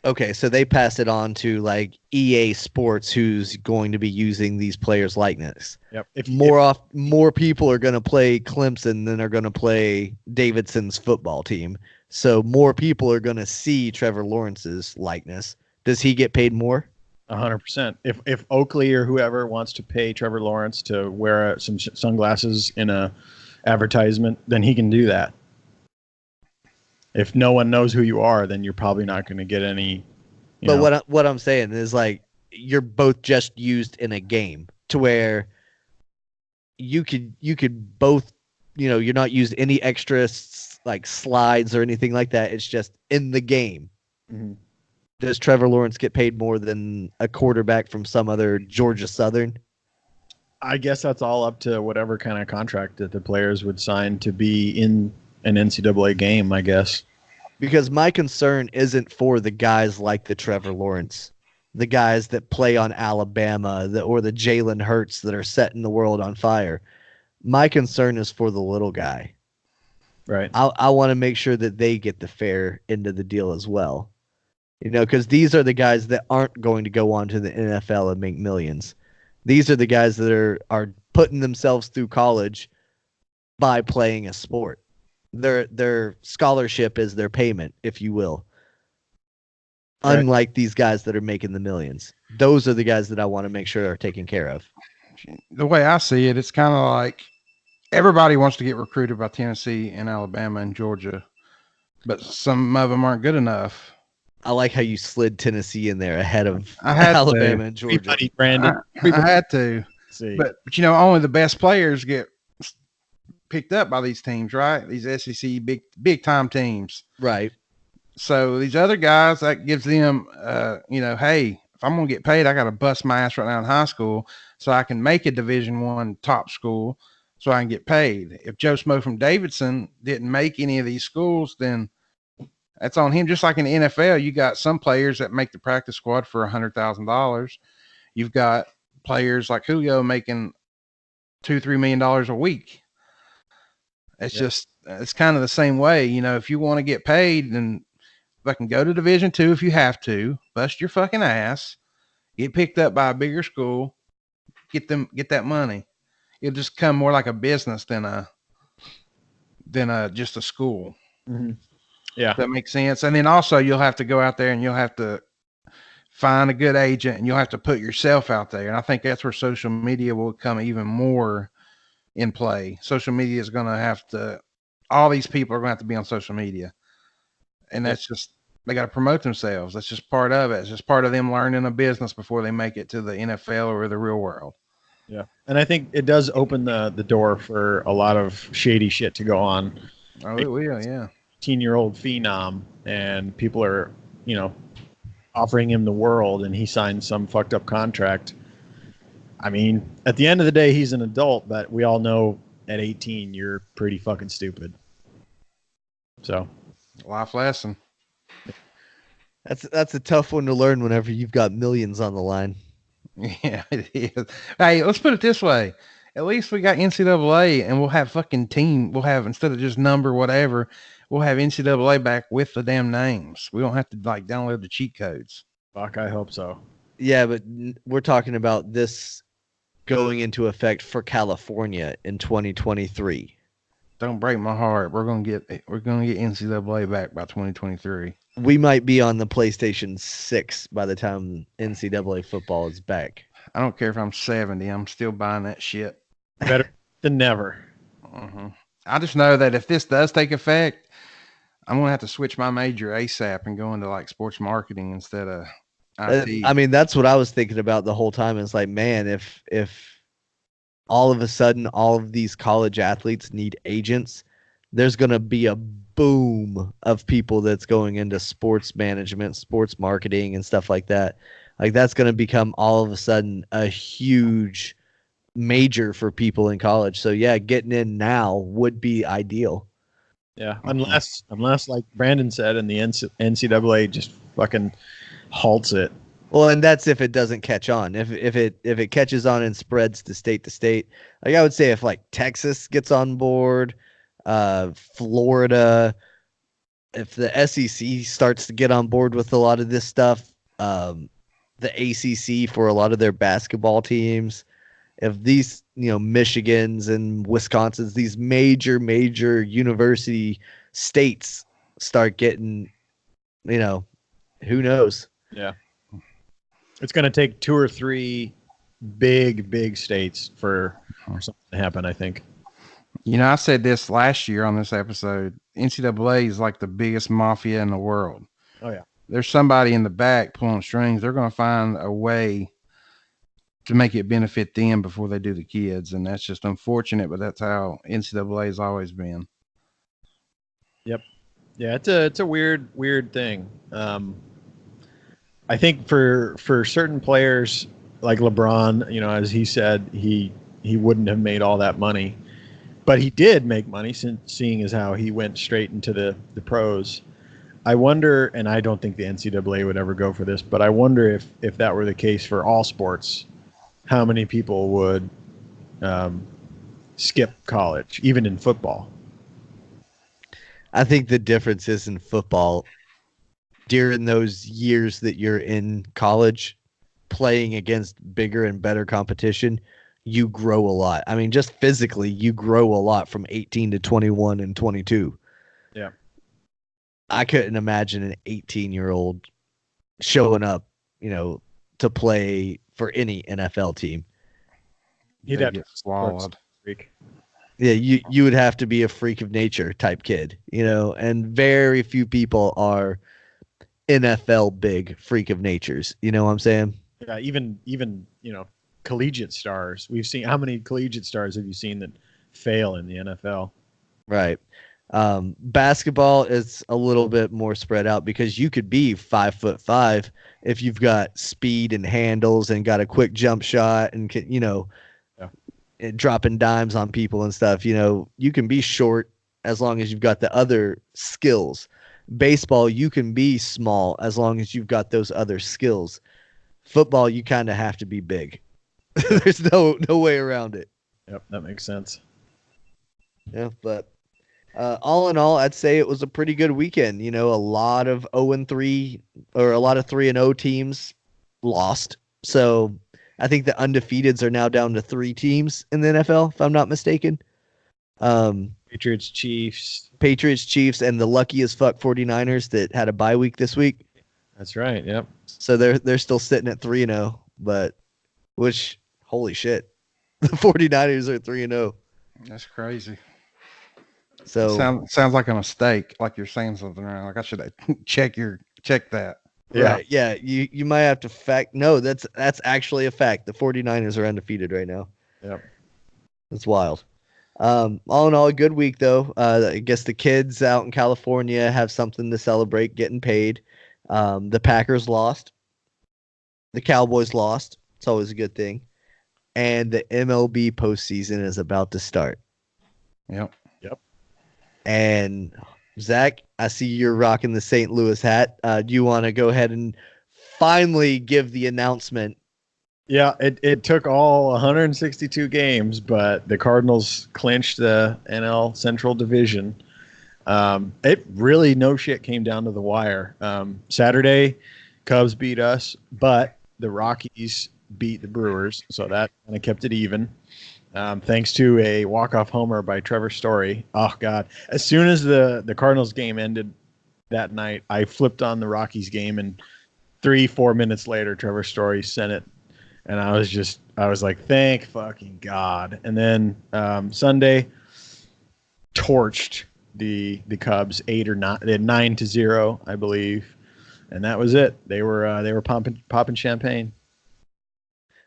S2: Okay, so they pass it on to like EA Sports, who's going to be using these players' likeness.
S3: Yep.
S2: More people are going to play Clemson than are going to play Davidson's football team. So more people are going to see Trevor Lawrence's likeness. Does he get paid more?
S3: 100%. If Oakley or whoever wants to pay Trevor Lawrence to wear some sunglasses in a advertisement, then he can do that. If no one knows who you are, then you're probably not going to get any.
S2: But what I'm saying is, like, you're both just used in a game to where you could both, you're not used any extra like slides or anything like that. It's just in the game. Mm-hmm. Does Trevor Lawrence get paid more than a quarterback from some other Georgia Southern?
S3: I guess that's all up to whatever kind of contract that the players would sign to be in an NCAA game, I guess.
S2: Because my concern isn't for the guys like the Trevor Lawrence, the guys that play on Alabama, or the Jalen Hurts that are setting the world on fire. My concern is for the little guy.
S3: Right.
S2: I want to make sure that they get the fair end of the deal as well. Because these are the guys that aren't going to go on to the NFL and make millions. These are the guys that are putting themselves through college by playing a sport. Their scholarship is their payment, if you will.
S3: Right.
S2: Unlike these guys that are making the millions. Those are the guys that I want to make sure are taken care of.
S4: The way I see it, it's kind of like everybody wants to get recruited by Tennessee and Alabama and Georgia, but some of them aren't good enough.
S2: I like how you slid Tennessee in there ahead of
S4: I had
S2: Alabama
S4: to.
S2: and Georgia.
S3: Everybody, Brandon.
S4: I had to.
S3: See.
S4: But only the best players get picked up by these teams, right? These SEC big time teams.
S2: Right.
S4: So these other guys, that gives them, hey, if I'm gonna get paid, I got to bust my ass right now in high school so I can make a Division I top school, so I can get paid. If Joe Smo from Davidson didn't make any of these schools, then that's on him. Just like in the NFL, you got some players that make the practice squad for $100,000. You've got players like Julio making $2-3 million a week. It's kind of the same way. If you want to get paid, then fucking go to Division II if you have to, bust your fucking ass, get picked up by a bigger school, get that money. It'll just come more like a business than just a school.
S3: Mm-hmm. Yeah,
S4: if that makes sense. And then also you'll have to go out there and you'll have to find a good agent and you'll have to put yourself out there. And I think that's where social media will come even more in play. Social media is going to have to, all these people are going to have to be on social media. And that's just, they got to promote themselves. That's just part of it. It's just part of them learning a business before they make it to the NFL or the real world.
S3: Yeah. And I think it does open the door for a lot of shady shit to go on.
S4: Oh, it will, yeah.
S3: 18-year-old phenom, and people are, offering him the world, and he signs some fucked up contract. I mean, at the end of the day, he's an adult, but we all know at 18, you're pretty fucking stupid. So,
S4: life lesson.
S2: That's a tough one to learn whenever you've got millions on the line.
S4: Yeah, it is. Hey, let's put it this way. At least we got NCAA, and we'll have fucking team. We'll have, instead of just number whatever, we'll have NCAA back with the damn names. We don't have to download the cheat codes.
S3: Fuck, I hope so.
S2: Yeah, but we're talking about this going into effect for California in 2023.
S4: Don't break my heart. We're gonna get NCAA back by 2023.
S2: We might be on the PlayStation 6 by the time NCAA football is back.
S4: I don't care if I'm 70. I'm still buying that shit.
S3: Better than never.
S4: Uh-huh. I just know that if this does take effect, I'm going to have to switch my major ASAP and go into sports marketing instead of IT.
S2: I mean, that's what I was thinking about the whole time. It's like, man, if all of a sudden all of these college athletes need agents, there's going to be a boom of people that's going into sports management, sports marketing, and stuff like that. That's going to become all of a sudden a huge major for people in college. So yeah, getting in now would be ideal.
S3: Yeah, unless like Brandon said, and the NCAA just fucking halts it.
S2: Well, and that's if it doesn't catch on. If it catches on and spreads to state, I would say if Texas gets on board, Florida, if the SEC starts to get on board with a lot of this stuff, the ACC for a lot of their basketball teams, if these, Michigans and Wisconsins, these major university states start getting, who knows?
S3: Yeah. It's going to take 2 or 3 big states for something to happen, I think.
S4: I said this last year on this episode. NCAA is like the biggest mafia in the world.
S3: Oh, yeah.
S4: There's somebody in the back pulling strings. They're going to find a way to make it benefit them before they do the kids. And that's just unfortunate, but that's how NCAA has always been.
S3: Yep. Yeah, it's a weird thing. I think for certain players like LeBron, as he said, he wouldn't have made all that money, but he did make money, seeing as how he went straight into the pros. I wonder, and I don't think the NCAA would ever go for this, but I wonder if that were the case for all sports, how many people would skip college, even in football.
S2: I think the difference is in football, during those years that you're in college playing against bigger and better competition, you grow a lot. I mean, just physically, you grow a lot from 18 to 21 and 22.
S3: Yeah.
S2: I couldn't imagine an 18-year-old showing up, to play for any NFL team.
S3: He'd
S4: They
S3: have
S4: get
S3: to
S4: swallowed.
S3: freak.
S2: Yeah, you would have to be a freak of nature type kid, and very few people are NFL big freak of natures. You know what I'm saying?
S3: Yeah, even collegiate stars. We've seen, how many collegiate stars have you seen that fail in the NFL?
S2: Right. Basketball is a little bit more spread out because you could be 5'5" if you've got speed and handles and got a quick jump shot and can, dropping dimes on people and stuff. You can be short as long as you've got the other skills. Baseball, you can be small as long as you've got those other skills. Football, you kind of have to be big. There's no way around it.
S3: Yep, that makes sense.
S2: Yeah, but all in all, I'd say it was a pretty good weekend. A lot of 0-3 or a lot of 3-0 teams lost. So I think the undefeateds are now down to 3 teams in the NFL, if I'm not mistaken.
S3: Patriots, Chiefs.
S2: Patriots, Chiefs, and the lucky as fuck 49ers that had a bye week this week.
S3: That's right. Yep.
S2: So they're still sitting at 3-0, but which, holy shit, the 49ers are 3-0.
S4: That's crazy.
S2: So
S4: sounds like a mistake, like you're saying something wrong. Like I should check that.
S3: Yeah.
S2: Right. Yeah. You might have to no, that's actually a fact. The 49ers are undefeated right now.
S3: Yep.
S2: That's wild. All in all, a good week though. I guess the kids out in California have something to celebrate, getting paid. The Packers lost. The Cowboys lost. It's always a good thing. And the MLB postseason is about to start.
S4: Yep.
S2: And Zach, I see you're rocking the St. Louis hat. Do you want to go ahead and finally give the announcement?
S3: Yeah, it took all 162 games, but the Cardinals clinched the NL Central Division. It really no shit came down to the wire. Saturday, Cubs beat us, but the Rockies beat the Brewers, so that kind of kept it even. Thanks to a walk-off homer by Trevor Story. Oh, God. As soon as the Cardinals game ended that night, I flipped on the Rockies game, and 3-4 minutes later, Trevor Story sent it. And I was like, thank fucking God. And then Sunday, torched the Cubs 8 or 9. They had 9-0, I believe. And that was it. They were popping champagne.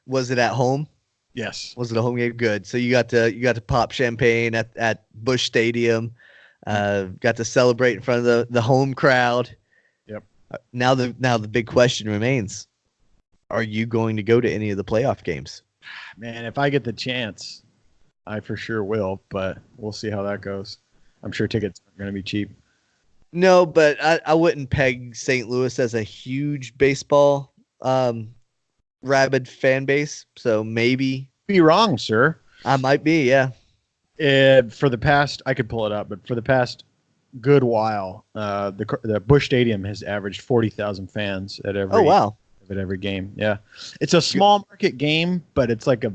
S2: Was it at home?
S3: Yes.
S2: Was it a home game? Good. So you got to pop champagne at Busch Stadium. Got to celebrate in front of the home crowd.
S3: Yep.
S2: Now the big question remains: are you going to go to any of the playoff games?
S3: Man, if I get the chance, I for sure will. But we'll see how that goes. I'm sure tickets are going to be cheap.
S2: No, but I wouldn't peg St. Louis as a huge baseball rabid fan base, so maybe
S3: Be wrong, sir.
S2: I might be. Yeah.
S3: For the past, I could pull it up, but for the past good while, the Busch Stadium has averaged 40,000 fans at every game. Yeah, it's a small market game, but it's like a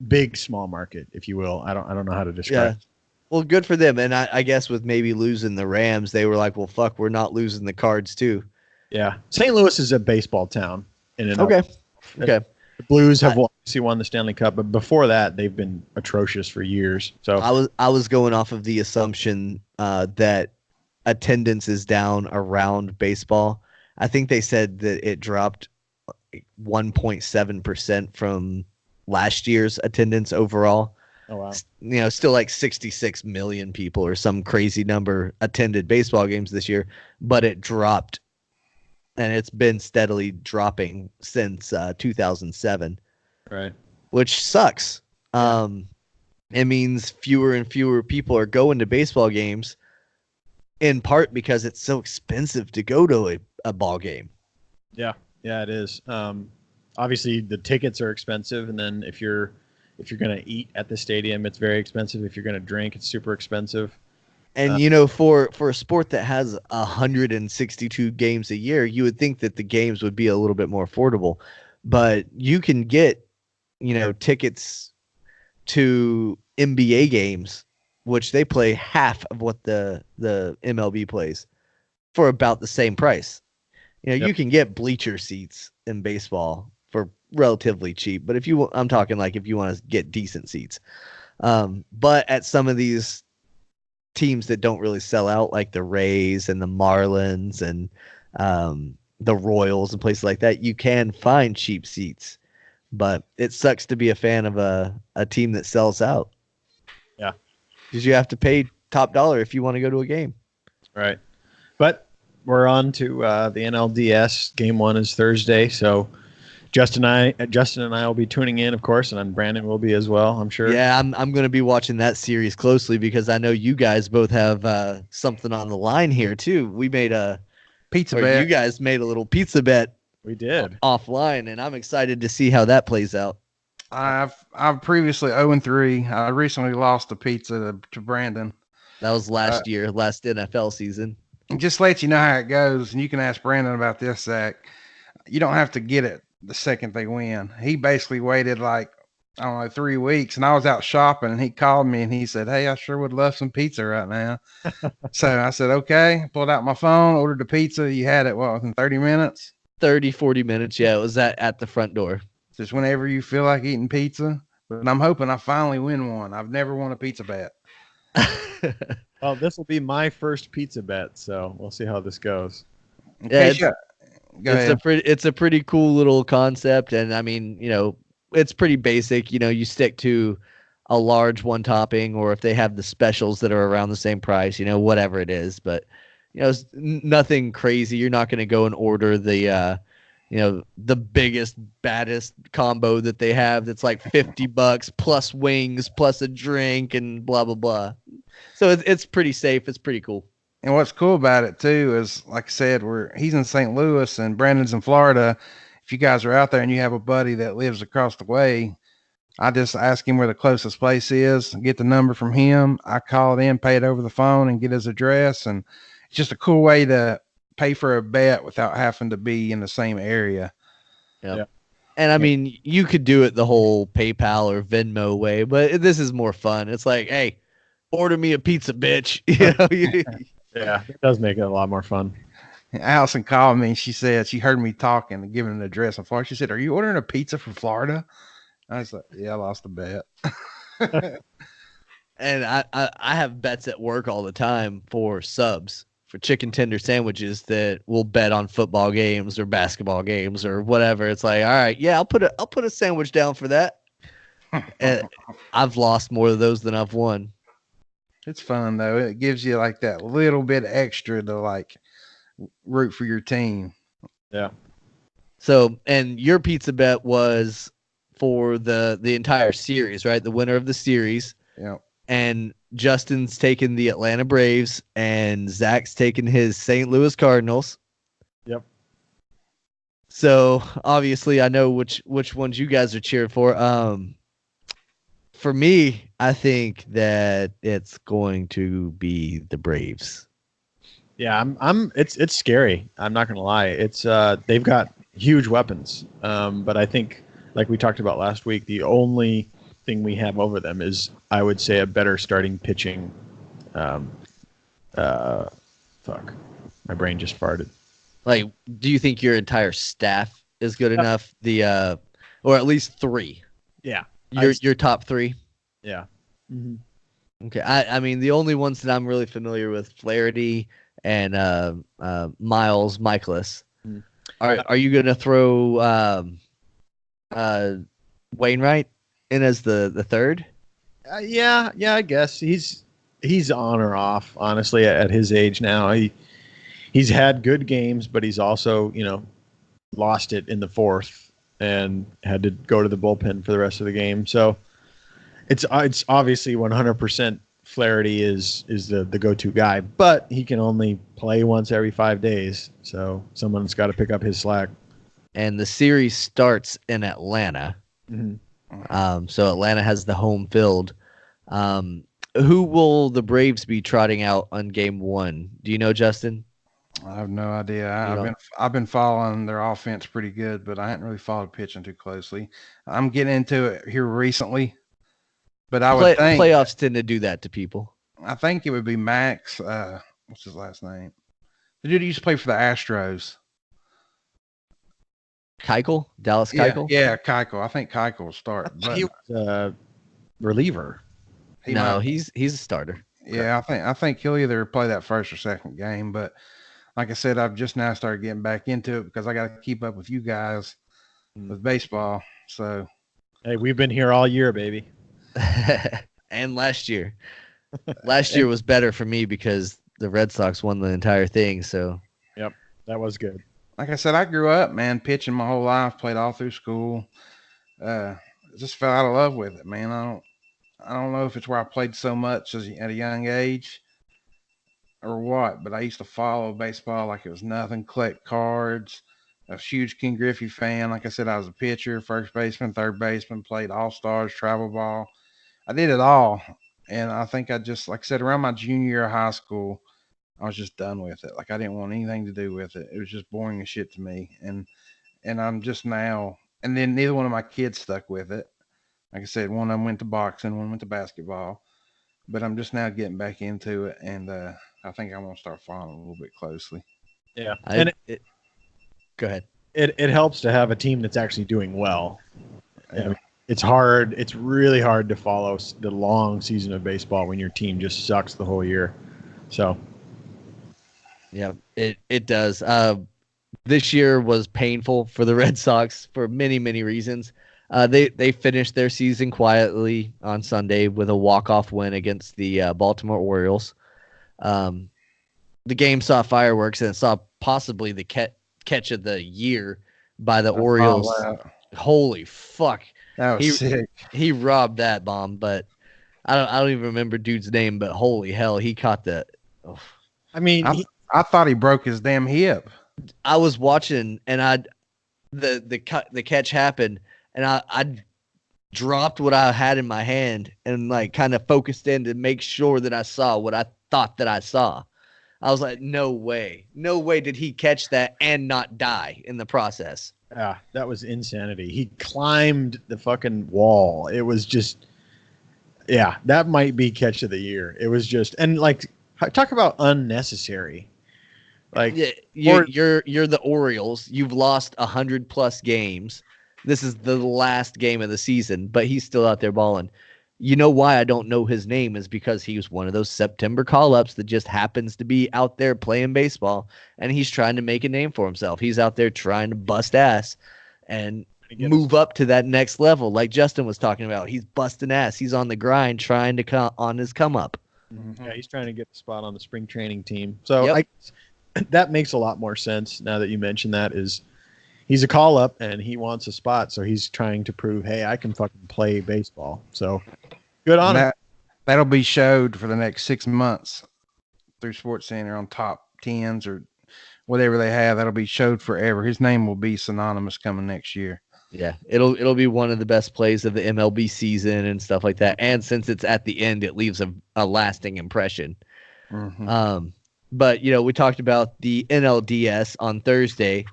S3: big small market, if you will. I don't know how to describe.
S2: Yeah. Well, good for them, and I guess with maybe losing the Rams, they were like, well, fuck, we're not losing the Cards too.
S3: Yeah, St. Louis is a baseball town.
S2: Okay.
S3: The Blues have obviously won the Stanley Cup, but before that, they've been atrocious for years. So
S2: I was going off of the assumption that attendance is down around baseball. I think they said that it dropped 1.7% from last year's attendance overall.
S3: Oh wow!
S2: Still like 66 million people or some crazy number attended baseball games this year, but it dropped. And it's been steadily dropping since 2007.
S3: Right.
S2: Which sucks. It means fewer and fewer people are going to baseball games, in part because it's so expensive to go to a ball game.
S3: Yeah, it is. Obviously, the tickets are expensive, and then if you're going to eat at the stadium, it's very expensive. If you're going to drink, it's super expensive.
S2: And for a sport that has 162 games a year, you would think that the games would be a little bit more affordable, but you can get tickets to NBA games, which they play half of what the MLB plays for about the same price.
S3: Yep.
S2: You can get bleacher seats in baseball for relatively cheap, but I'm talking like if you want to get decent seats. But at some of these teams that don't really sell out, like the Rays and the Marlins and the Royals and places like that, you can find cheap seats. But it sucks to be a fan of a team that sells out.
S3: Yeah.
S2: Because you have to pay top dollar if you want to go to a game.
S3: Right. But we're on to the NLDS. Game 1 is Thursday, so Justin and I will be tuning in, of course, and then Brandon will be as well, I'm sure.
S2: Yeah, I'm going to be watching that series closely because I know you guys both have something on the line here too. We made a
S4: pizza bet.
S2: You guys made a little pizza bet.
S3: We did
S2: offline, and I'm excited to see how that plays out.
S4: I've previously 0-3. I recently lost a pizza to Brandon.
S2: That was last year, last NFL season.
S4: Just to let you know how it goes, and you can ask Brandon about this, Zach. You don't have to get it the second they win. He basically waited 3 weeks, and I was out shopping, and he called me and he said, "Hey, I sure would love some pizza right now." So I said, "Okay." Pulled out my phone, ordered the pizza. You had it within 30 minutes?
S2: 40 minutes. Yeah, it was at the front door.
S4: Just whenever you feel like eating pizza. But I'm hoping I finally win one. I've never won a pizza bet.
S3: Well, this will be my first pizza bet, so we'll see how this goes.
S2: It's a pretty cool little concept, and I mean, it's pretty basic. You stick to a large one topping, or if they have the specials that are around the same price, whatever it is. But it's nothing crazy. You're not going to go and order the the biggest, baddest combo that they have that's like $50 plus wings plus a drink and blah blah blah. So it's pretty safe. It's pretty cool.
S4: And what's cool about it too is, like I said, he's in St. Louis and Brandon's in Florida. If you guys are out there and you have a buddy that lives across the way, I just ask him where the closest place is, get the number from him. I call it in, pay it over the phone, and get his address. And it's just a cool way to pay for a bet without having to be in the same area.
S2: Yeah. And I mean, you could do it the whole PayPal or Venmo way, but this is more fun. It's like, hey, order me a pizza, bitch.
S3: Yeah, it does make it a lot more fun.
S4: Allison called me and she said she heard me talking and giving an address in Florida. She said, "Are you ordering a pizza from Florida?" I was like, "Yeah, I lost a bet."
S2: And I have bets at work all the time for subs, for chicken tender sandwiches that we'll bet on football games or basketball games or whatever. It's like, all right, yeah, I'll put a sandwich down for that. And I've lost more of those than I've won.
S4: It's fun though. It gives you like that little bit extra to root for your team.
S3: Yeah.
S2: So, and your pizza bet was for the entire series, right? The winner of the series.
S4: Yeah.
S2: And Justin's taking the Atlanta Braves, and Zach's taking his St. Louis Cardinals.
S3: Yep.
S2: So obviously, I know which ones you guys are cheering for. For me, I think that it's going to be the Braves.
S3: Yeah, it's scary. I'm not gonna lie. It's they've got huge weapons. But I think, like we talked about last week, the only thing we have over them is, I would say, a better starting pitching. Fuck, my brain just farted.
S2: Like, do you think your entire staff is good enough? Or at least three.
S3: Yeah.
S2: Your top three.
S3: Yeah. Mm-hmm.
S2: Okay. I mean, the only ones that I'm really familiar with, Flaherty and Miles Michaelis.
S3: Mm.
S2: Are you gonna throw Wainwright in as the third?
S3: Yeah, I guess he's on or off, honestly, at his age now. He's had good games, but he's also, lost it in the fourth and had to go to the bullpen for the rest of the game. So it's obviously 100% Flaherty is the go-to guy, but he can only play once every 5 days. So someone's got to pick up his slack.
S2: And the series starts in Atlanta.
S3: Mm-hmm.
S2: So Atlanta has the home field. Who will the Braves be trotting out on game 1? Do you know, Justin?
S4: I have no idea.
S2: You don't?
S4: I've been following their offense pretty good, but I hadn't really followed pitching too closely. I'm getting into it here recently, but
S2: Playoffs tend to do that to people.
S4: I think it would be Max. What's his last name? The dude who used to play for the Astros.
S2: Keuchel? Dallas Keuchel?
S4: Yeah, Keuchel. I think Keuchel will start. But
S3: He was a reliever.
S2: No, he's a starter.
S4: Yeah, I think he'll either play that first or second game. But like I said, I've just now started getting back into it because I got to keep up with you guys with baseball. So,
S3: hey, we've been here all year, baby.
S2: And last year. Last year was better for me because the Red Sox won the entire thing. So,
S3: yep, that was good.
S4: Like I said, I grew up, man, pitching my whole life, played all through school. Just fell out of love with it, man. I don't know if it's where I played so much at a young age or what, but I used to follow baseball like it was nothing, collect cards. A huge King Griffey fan. Like I said, I was a pitcher, first baseman, third baseman, played all stars, travel ball. I did it all. And I think like I said, around my junior year of high school, I was just done with it. Like I didn't want anything to do with it. It was just boring as shit to me. And I'm just now, and then neither one of my kids stuck with it. Like I said, one of them went to boxing, one went to basketball, but I'm just now getting back into it, and I think I'm gonna start following a little bit closely.
S3: Yeah,
S2: go ahead.
S3: It helps to have a team that's actually doing well. Yeah. I mean, it's hard. It's really hard to follow the long season of baseball when your team just sucks the whole year. So,
S2: yeah, it does. This year was painful for the Red Sox for many, many reasons. They finished their season quietly on Sunday with a walk-off win against the Baltimore Orioles. The game saw fireworks and it saw possibly the catch of the year by the Orioles. Holy fuck.
S4: That was sick.
S2: He robbed that bomb, but I don't even remember dude's name, but holy hell, he caught that. Oh.
S3: I mean,
S4: I thought he broke his damn hip.
S2: I was watching and the catch happened and I dropped what I had in my hand and like kind of focused in to make sure that I saw what I thought that I saw. I was like, no way did he catch that and not die in the process.
S3: Yeah, that was insanity. He climbed the fucking wall. It was just, yeah, that might be catch of the year. It was just, and like, talk about unnecessary. Like,
S2: you're the Orioles. You've lost 100+ games. This is the last game of the season, but he's still out there balling. You know why I don't know his name is because he was one of those September call-ups that just happens to be out there playing baseball, and he's trying to make a name for himself. He's out there trying to bust ass and move up to that next level, like Justin was talking about. He's busting ass. He's on the grind trying to come on his come up.
S3: Mm-hmm. Yeah, he's trying to get the spot on the spring training team. So that makes a lot more sense now that you mention that. Is he's a call-up and he wants a spot, so he's trying to prove, hey, I can fucking play baseball. So good on him.
S4: That'll be showed for the next 6 months through Sports Center on top 10s or whatever they have. That'll be showed forever. His name will be synonymous coming next year.
S2: Yeah, it'll be one of the best plays of the MLB season and stuff like that. And since it's at the end, it leaves a lasting impression.
S4: Mm-hmm.
S2: But we talked about the NLDS on Thursday.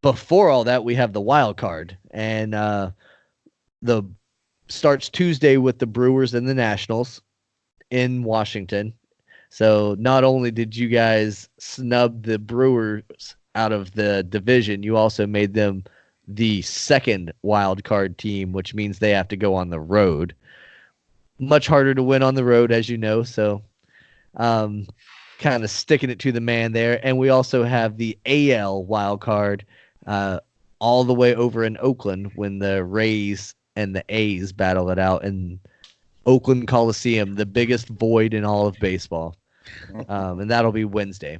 S2: Before all that, we have the wild card, and the starts Tuesday with the Brewers and the Nationals in Washington. So not only did you guys snub the Brewers out of the division, you also made them the second wild card team, which means they have to go on the road. Much harder to win on the road, as you know. So kind of sticking it to the man there. And we also have the AL wild card all the way over in Oakland when the Rays and the A's battle it out in Oakland Coliseum, the biggest void in all of baseball. And that'll be Wednesday.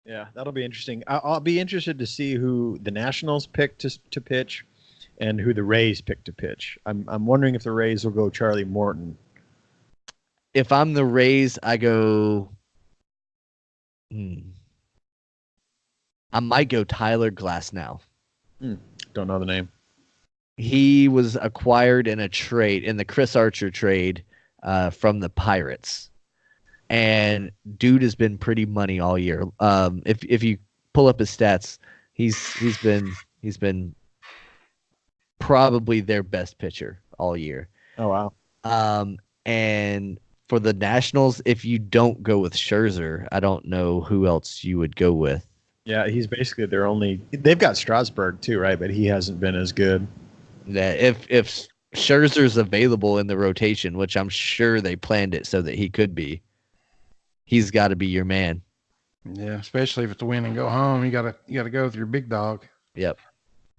S3: Yeah, that'll be interesting. I'll be interested to see who the Nationals pick to pitch and who the Rays pick to pitch. I'm wondering if the Rays will go Charlie Morton.
S2: If I'm the Rays, I go... I might go Tyler Glasnow.
S3: Don't know the name.
S2: He was acquired in a trade, in the Chris Archer trade, from the Pirates, and dude has been pretty money all year. If you pull up his stats, he's been probably their best pitcher all year.
S3: Oh wow.
S2: And for the Nationals, if you don't go with Scherzer, I don't know who else you would go with.
S3: Yeah, he's basically their only. They've got Strasburg too, right? But he hasn't been as good.
S2: That if Scherzer's available in the rotation, which I'm sure they planned it so that he could be, he's got to be your man.
S4: Yeah, especially if it's a win and go home, you gotta go with your big dog.
S2: Yep.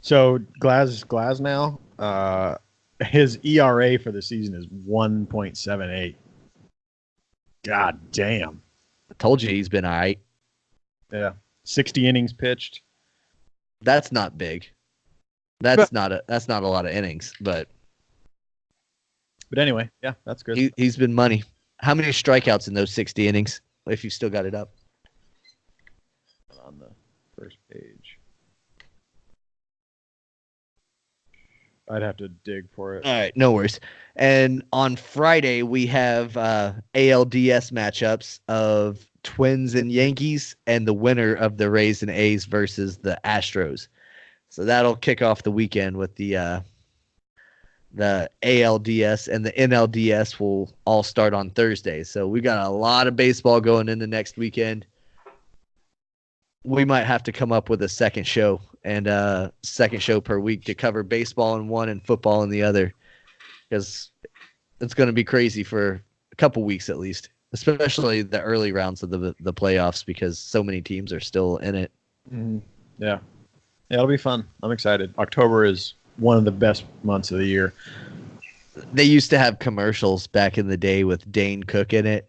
S3: So Glasnow, his ERA for the season is 1.78. God damn.
S2: I told you he's been all right.
S3: Yeah. 60 innings pitched.
S2: That's not big. That's not a lot of innings, but
S3: anyway, yeah, that's good.
S2: he's been money. How many strikeouts in those 60 innings? If you still got it up
S3: on the first page. I'd have to dig for it.
S2: All right, no worries. And on Friday, we have ALDS matchups of Twins and Yankees, and the winner of the Rays and A's versus the Astros. So that'll kick off the weekend with the ALDS, and the NLDS will all start on Thursday. So we got a lot of baseball going into next weekend. We might have to come up with a second show per week to cover baseball in one and football in the other, because it's going to be crazy for a couple weeks at least, especially the early rounds of the playoffs, because so many teams are still in it.
S3: Mm-hmm. Yeah, it'll be fun. I'm excited. October is one of the best months of the year.
S2: They used to have commercials back in the day with Dane Cook in it,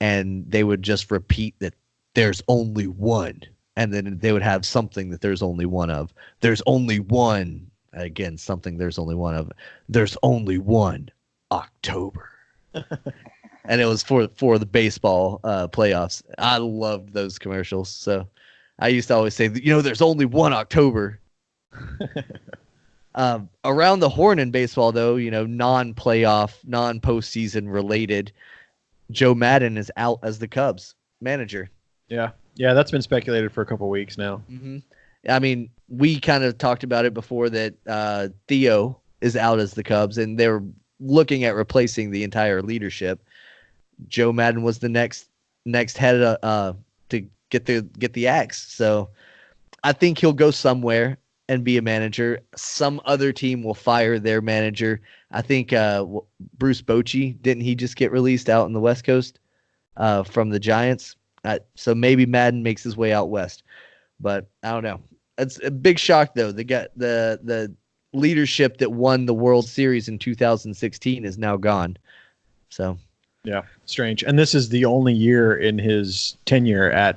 S2: and they would just repeat that there's only one. And then they would have something that there's only one of. There's only one. Again, something there's only one of. There's only one October. And it was for the baseball playoffs. I loved those commercials. So I used to always say, there's only one October. Around the horn in baseball, though, non-playoff, non-postseason related, Joe Madden is out as the Cubs manager.
S3: Yeah, that's been speculated for a couple weeks now.
S2: Mm-hmm. I mean, we kind of talked about it before that Theo is out as the Cubs, and they're looking at replacing the entire leadership. Joe Madden was the next head to get the axe. So I think he'll go somewhere and be a manager. Some other team will fire their manager. I think Bruce Bochy, didn't he just get released out in the West Coast from the Giants? So maybe Madden makes his way out west, but I don't know. It's a big shock, though. They got the leadership that won the World Series in 2016 is now gone. So
S3: yeah, strange. And this is the only year in his tenure at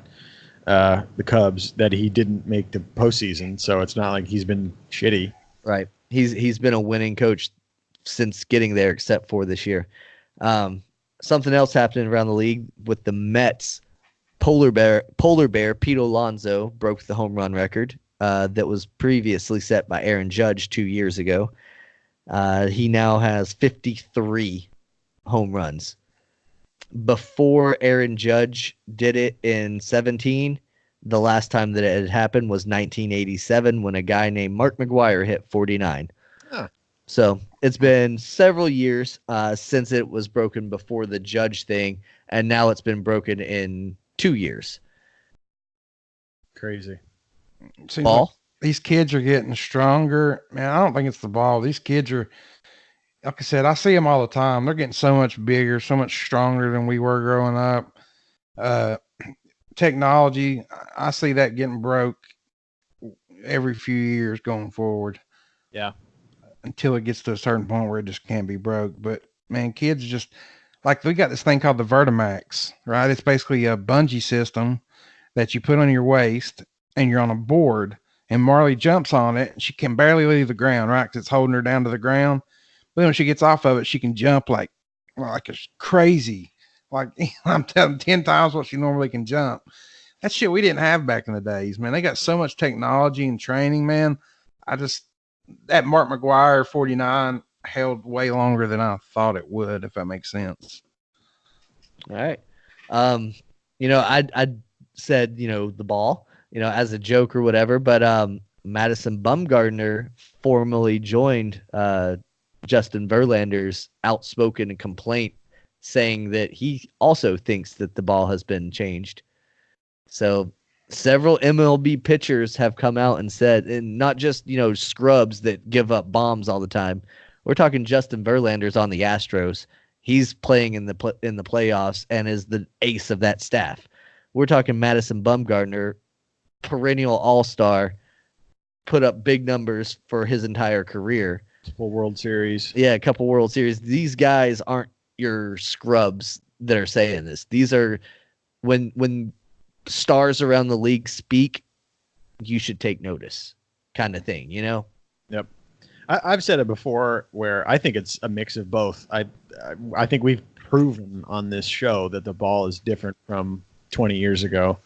S3: the Cubs that he didn't make the postseason. So it's not like he's been shitty.
S2: Right. He's been a winning coach since getting there, except for this year. Something else happening around the league with the Mets. Polar Bear Pete Alonso broke the home run record that was previously set by Aaron Judge 2 years ago. He now has 53 home runs. Before Aaron Judge did it in 17, the last time that it had happened was 1987 when a guy named Mark McGwire hit 49.
S3: Huh.
S2: So it's been several years since it was broken before the Judge thing, and now it's been broken in 2 years.
S3: Crazy.
S4: Seems like these kids are getting stronger. Man, I don't think it's the ball. These kids are, like I said, I see them all the time. They're getting so much bigger, so much stronger than we were growing up. Technology, I see that getting broke every few years going forward.
S3: Yeah.
S4: Until it gets to a certain point where it just can't be broke. But man, kids just, like, we got this thing called the Vertimax, right? It's basically a bungee system that you put on your waist, and you're on a board, and Marley jumps on it, and she can barely leave the ground, right? Because it's holding her down to the ground. But when she gets off of it, she can jump like it's crazy. Like, I'm telling 10 times what she normally can jump. That shit we didn't have back in the days, man. They got so much technology and training, man. That Mark McGwire 49, held way longer than I thought it would, if that makes sense.
S2: All right. I said, the ball, as a joke or whatever, but Madison Bumgarner formally joined Justin Verlander's outspoken complaint saying that he also thinks that the ball has been changed. So several MLB pitchers have come out and said, and not just, scrubs that give up bombs all the time. We're talking Justin Verlander's on the Astros. He's playing in the playoffs and is the ace of that staff. We're talking Madison Bumgarner, perennial all-star, put up big numbers for his entire career.
S3: Full World Series.
S2: Yeah, a couple World Series. These guys aren't your scrubs that are saying this. These are when stars around the league speak, you should take notice, kind of thing, Yep.
S3: I've said it before where I think it's a mix of both. I think we've proven on this show that the ball is different from 20 years ago.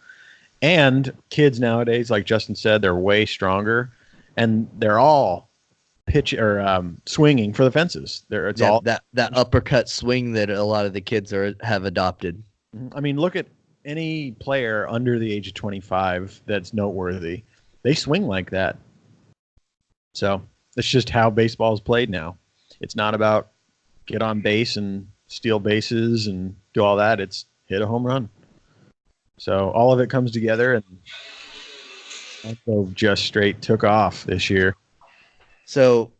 S3: And kids nowadays, like Justin said, they're way stronger, and they're all swinging for the fences. It's all
S2: that uppercut swing that a lot of the kids have adopted.
S3: I mean, look at any player under the age of 25 that's noteworthy. They swing like that. So it's just how baseball is played now. It's not about get on base and steal bases and do all that. It's hit a home run. So all of it comes together, and Echo just straight took off this year.
S2: So,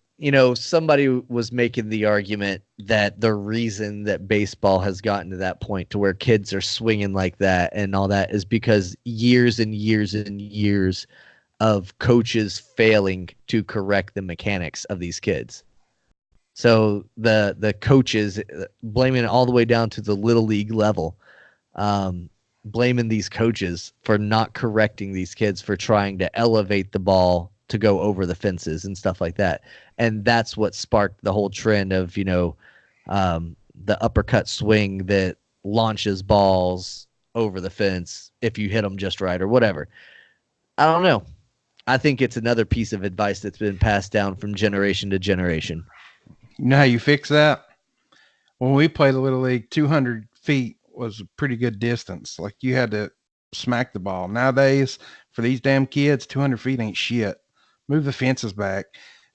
S2: somebody was making the argument that the reason that baseball has gotten to that point to where kids are swinging like that and all that is because years and years and years of coaches failing to correct the mechanics of these kids. So the coaches, blaming it all the way down to the little league level, blaming these coaches for not correcting these kids for trying to elevate the ball to go over the fences and stuff like that. And that's what sparked the whole trend of, the uppercut swing that launches balls over the fence if you hit them just right or whatever. I don't know. I think it's another piece of advice that's been passed down from generation to generation.
S4: You know how you fix that? When we played the Little League, 200 feet was a pretty good distance. Like, you had to smack the ball. Nowadays, for these damn kids, 200 feet ain't shit. Move the fences back.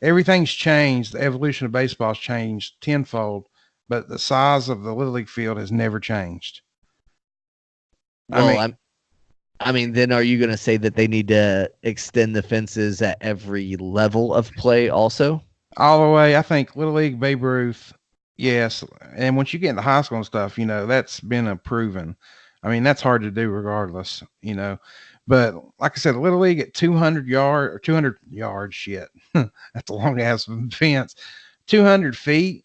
S4: Everything's changed. The evolution of baseball has changed tenfold, but the size of the Little League field has never changed.
S2: Well, then are you going to say that they need to extend the fences at every level of play also?
S4: All the way. I think Little League, Babe Ruth, yes. And once you get into high school and stuff, that's been proven. I mean, that's hard to do regardless, But like I said, a Little League at 200 yards, shit. That's a long ass fence. 200 feet.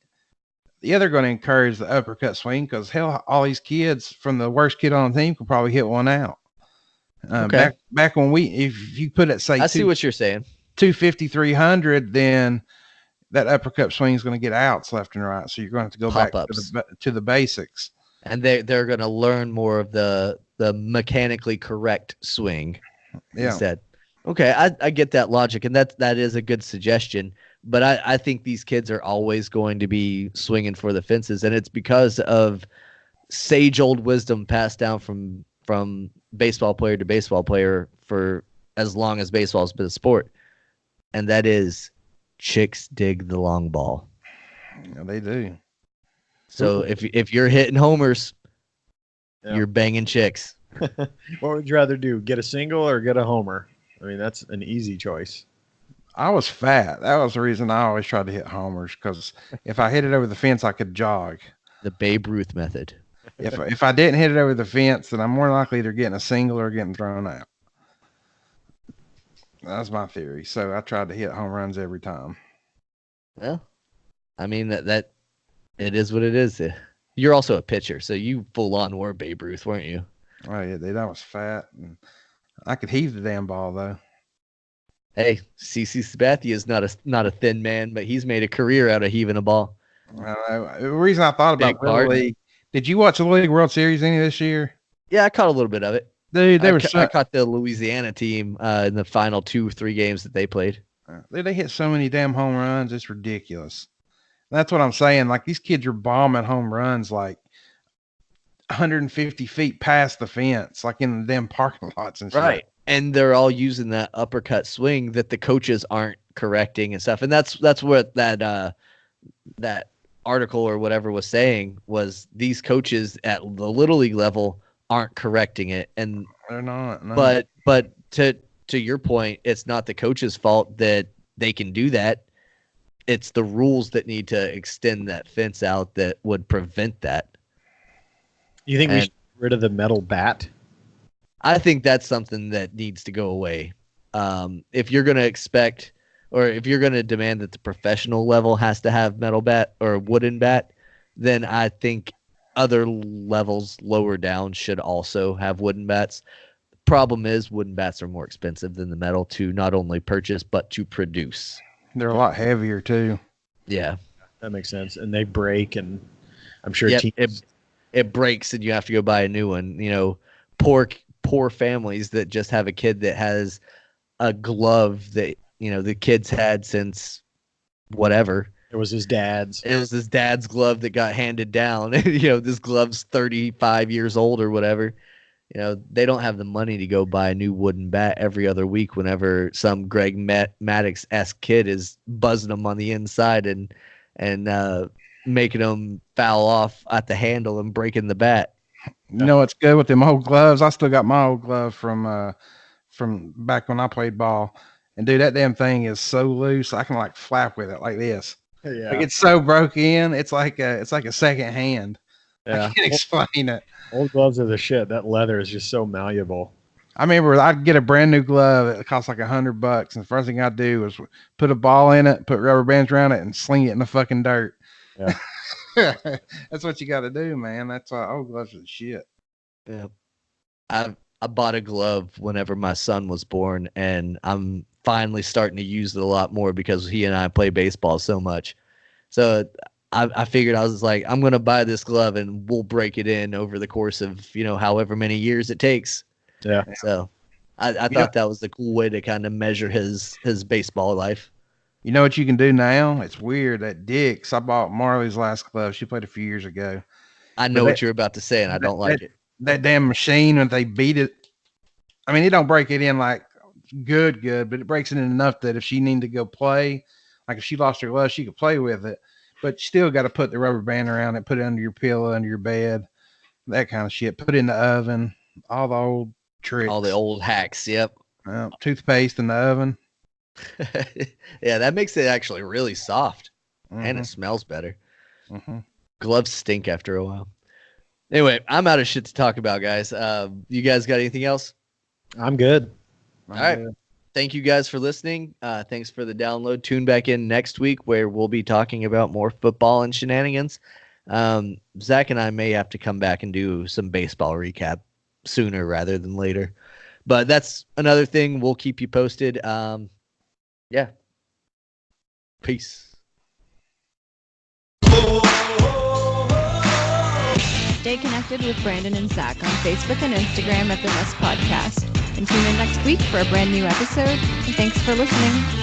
S4: Yeah, they're going to encourage the uppercut swing because hell, all these kids from the worst kid on the team could probably hit one out.
S2: Okay.
S4: Back when if you put it, say,
S2: I see what you're saying.
S4: 250, 300, then that uppercut swing is going to get outs left and right. So you're going to have to go
S2: Pop-ups.
S4: back to the basics.
S2: And they're going to learn more of the mechanically correct swing.
S4: Yeah.
S2: Instead. Okay, I get that logic, and that is a good suggestion. But I think these kids are always going to be swinging for the fences, and it's because of sage old wisdom passed down from baseball player to baseball player for as long as baseball's been a sport, and that is chicks dig the long ball.
S4: Yeah, they do.
S2: So if you're hitting homers,
S3: Yeah.
S2: you're banging chicks.
S3: What would you rather do? Get a single or get a homer? I mean, that's an easy choice.
S4: I was fat. That was the reason I always tried to hit homers, because if I hit it over the fence, I could jog.
S2: The Babe Ruth method.
S4: If I didn't hit it over the fence, then I'm more likely either getting a single or getting thrown out. That's my theory. So I tried to hit home runs every time.
S2: Well, I mean that it is what it is. You're also a pitcher, so you full on were Babe Ruth, weren't you?
S4: Oh yeah, dude, I was fat, and I could heave the damn ball though.
S2: Hey, CC Sabathia is not a thin man, but he's made a career out of heaving a ball.
S4: The reason I thought about
S2: Big
S4: Little
S2: part.
S4: League, did you watch the Little League World Series any this year?
S2: Yeah, I caught a little bit of it.
S4: Dude,
S2: I caught the Louisiana team in the final 2-3 games that they played.
S4: Dude, they hit so many damn home runs, it's ridiculous. That's what I'm saying. Like these kids are bombing home runs like 150 feet past the fence, like in the damn parking lots and shit.
S2: Right. And they're all using that uppercut swing that the coaches aren't correcting and stuff. And that's what that article or whatever was saying, was these coaches at the Little League level aren't correcting it. And
S4: they're not. No.
S2: But to your point, it's not the coach's fault that they can do that. It's the rules that need to extend that fence out that would prevent that.
S3: You think we should get rid of the metal bat?
S2: I think that's something that needs to go away. If you're going to expect, or if you're going to demand that the professional level has to have metal bat or wooden bat, then I think other levels lower down should also have wooden bats. Problem is, wooden bats are more expensive than the metal to not only purchase, but to produce.
S4: They're a lot heavier too.
S2: Yeah.
S3: That makes sense. And they break, and I'm sure
S2: it breaks and you have to go buy a new one. You know, poor families that just have a kid that has a glove that, you know, the kid's had since whatever.
S3: It was his dad's.
S2: It was his dad's glove that got handed down. You know, this glove's 35 years old or whatever. You know, they don't have the money to go buy a new wooden bat every other week whenever some Greg Maddux-esque kid is buzzing them on the inside and making them foul off at the handle and breaking the bat.
S4: You know what's good with them old gloves? I still got my old glove from back when I played ball. And dude, that damn thing is so loose. I can like flap with it like this.
S3: Yeah.
S4: Like it's so broke in. It's like a second hand.
S3: Yeah.
S4: I can't explain it.
S3: Old gloves are the shit. That leather is just so malleable.
S4: I remember I'd get a brand new glove. It cost like $100. And the first thing I'd do was put a ball in it, put rubber bands around it, and sling it in the fucking dirt.
S3: Yeah.
S4: That's what you got to do, man. That's why old gloves are the shit.
S2: Yeah. I bought a glove whenever my son was born, and I'm finally starting to use it a lot more because he and I play baseball so much. So I figured, I was like, I'm going to buy this glove and we'll break it in over the course of, you know, however many years it takes.
S3: Yeah.
S2: So I thought that was the cool way to kind of measure his baseball life.
S4: You know what you can do now? It's weird. At Dick's, I bought Marley's last glove. She played a few years ago.
S2: I know what you're about to say, and I don't like it.
S4: That damn machine, when they beat it, I mean, it don't break it in like good, but it breaks it in enough that if she needed to go play, like if she lost her glove, she could play with it. But you still got to put the rubber band around it, put it under your pillow, under your bed, that kind of shit. Put it in the oven, all the old tricks.
S2: All the old hacks, yep.
S4: Toothpaste in the oven.
S2: Yeah, that makes it actually really soft, and it smells better. Gloves stink after a while. Anyway, I'm out of shit to talk about, guys. You guys got anything else?
S3: I'm good.
S2: All right. Thank you guys for listening. Thanks for the download. Tune back in next week where we'll be talking about more football and shenanigans. Zach and I may have to come back and do some baseball recap sooner rather than later. But that's another thing. We'll keep you posted. Yeah. Peace.
S1: Stay connected with Brandon and Zach on Facebook and Instagram at The Nest Podcast. And tune in next week for a brand new episode. And thanks for listening.